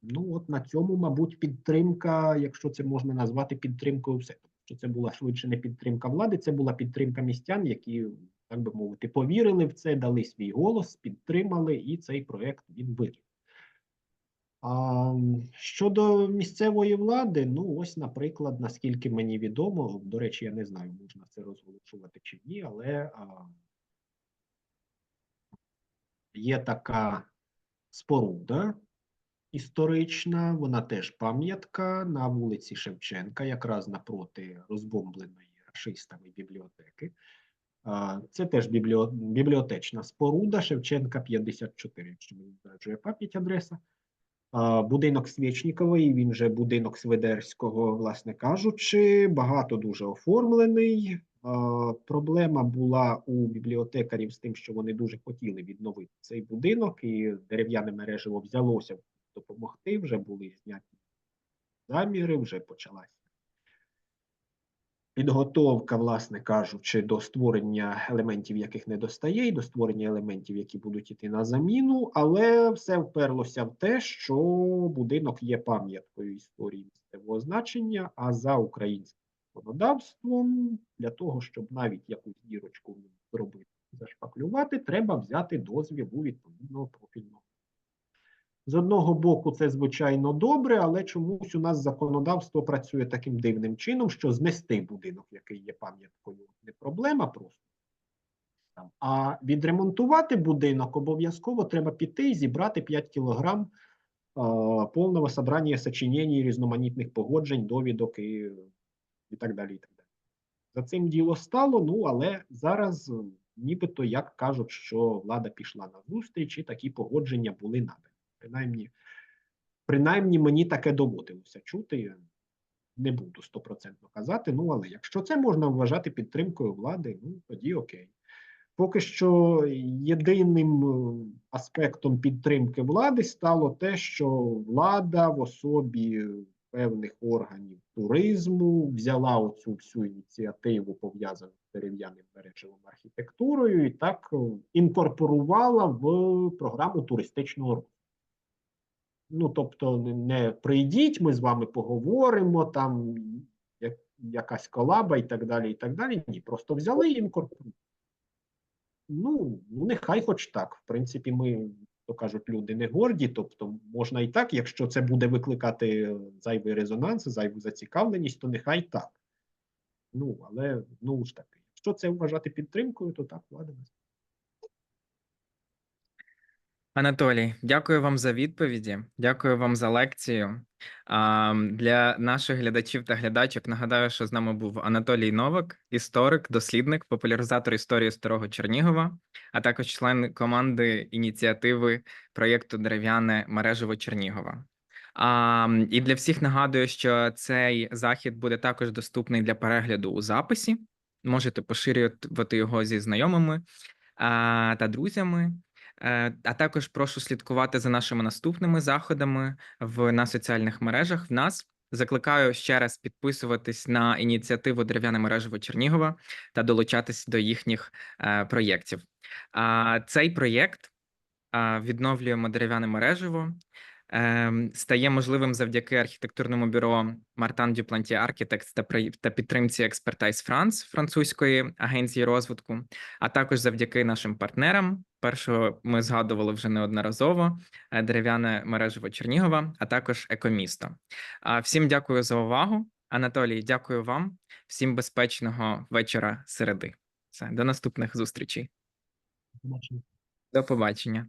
ну, от на цьому, мабуть, підтримка, якщо це можна назвати підтримкою, все. Що це була швидше не підтримка влади, це була підтримка містян, які, так би мовити, повірили в це, дали свій голос, підтримали, і цей проєкт він виріс. Щодо місцевої влади, ну ось, наприклад, наскільки мені відомо, до речі, я не знаю, можна це розголошувати чи ні, але є така споруда історична, вона теж пам'ятка на вулиці Шевченка, якраз напроти розбомбленої фашистами бібліотеки. Це теж бібліотечна споруда Шевченка 54, якщо мені зраджує пам'ять адреса. Будинок Свєчнікової, він же будинок Свидерського, власне кажучи, багато дуже оформлений. Проблема була у бібліотекарів з тим, що вони дуже хотіли відновити цей будинок, і дерев'яне мережево взялося допомогти, вже були зняті заміри, вже почалася підготовка, власне кажучи, до створення елементів, яких не достає, і до створення елементів, які будуть йти на заміну, але все вперлося в те, що будинок є пам'яткою історії місцевого значення, а за українським законодавством, для того, щоб навіть якусь дірочку в ньому зробити, зашпаклювати, треба взяти дозвіл у відповідного профільного. З одного боку, це, звичайно, добре, але чомусь у нас законодавство працює таким дивним чином, що знести будинок, який є пам'яткою, не проблема просто. А відремонтувати будинок обов'язково треба піти і зібрати 5 кілограм повного собрання сочинень, різноманітних погоджень, довідок і так далі, і так далі. За цим діло стало, ну, але зараз нібито, як кажуть, що влада пішла на зустріч і такі погодження були надані. Принаймні мені таке доводилося чути, не буду 100% казати, ну, але якщо це можна вважати підтримкою влади, ну, тоді окей. Поки що єдиним аспектом підтримки влади стало те, що влада в особі певних органів туризму взяла оцю всю ініціативу, пов'язану з дерев'яним мережевим архітектурою, і так інкорпорувала в програму туристичного розвитку. Ну, тобто, не прийдіть, ми з вами поговоримо, там якась колаба і так далі, і так далі. Ні, просто взяли і інкорпорували. Ну, нехай хоч так. В принципі, ми, то кажуть, люди не горді, тобто можна і так, якщо це буде викликати зайвий резонанс, зайву зацікавленість, то нехай так. Ну, але, ну ж таки, якщо це вважати підтримкою, то так, влада нас. Анатолій, дякую вам за відповіді, дякую вам за лекцію. Для наших глядачів та глядачок нагадаю, що з нами був Анатолій Новак, історик, дослідник, популяризатор історії Старого Чернігова, а також член команди ініціативи проєкту «Дерев'яне мережево Чернігова». І для всіх нагадую, що цей захід буде також доступний для перегляду у записі. Можете поширювати його зі знайомими та друзями. А також прошу слідкувати за нашими наступними заходами на соціальних мережах. В нас закликаю ще раз підписуватись на ініціативу «Дерев'яне мережево Чернігова» та долучатись до їхніх проєктів. Цей проєкт «Відновлюємо дерев'яне мережево» стає можливим завдяки архітектурному бюро Martin Duplantier Architects та підтримці Expertise France, французької агенції розвитку, а також завдяки нашим партнерам. Першого ми згадували вже неодноразово – дерев'яне мережево Чернігова, а також екомісто. Всім дякую за увагу. Анатолій, дякую вам. Всім безпечного вечора середи. Все, до наступних зустрічей. Побачимо. До побачення.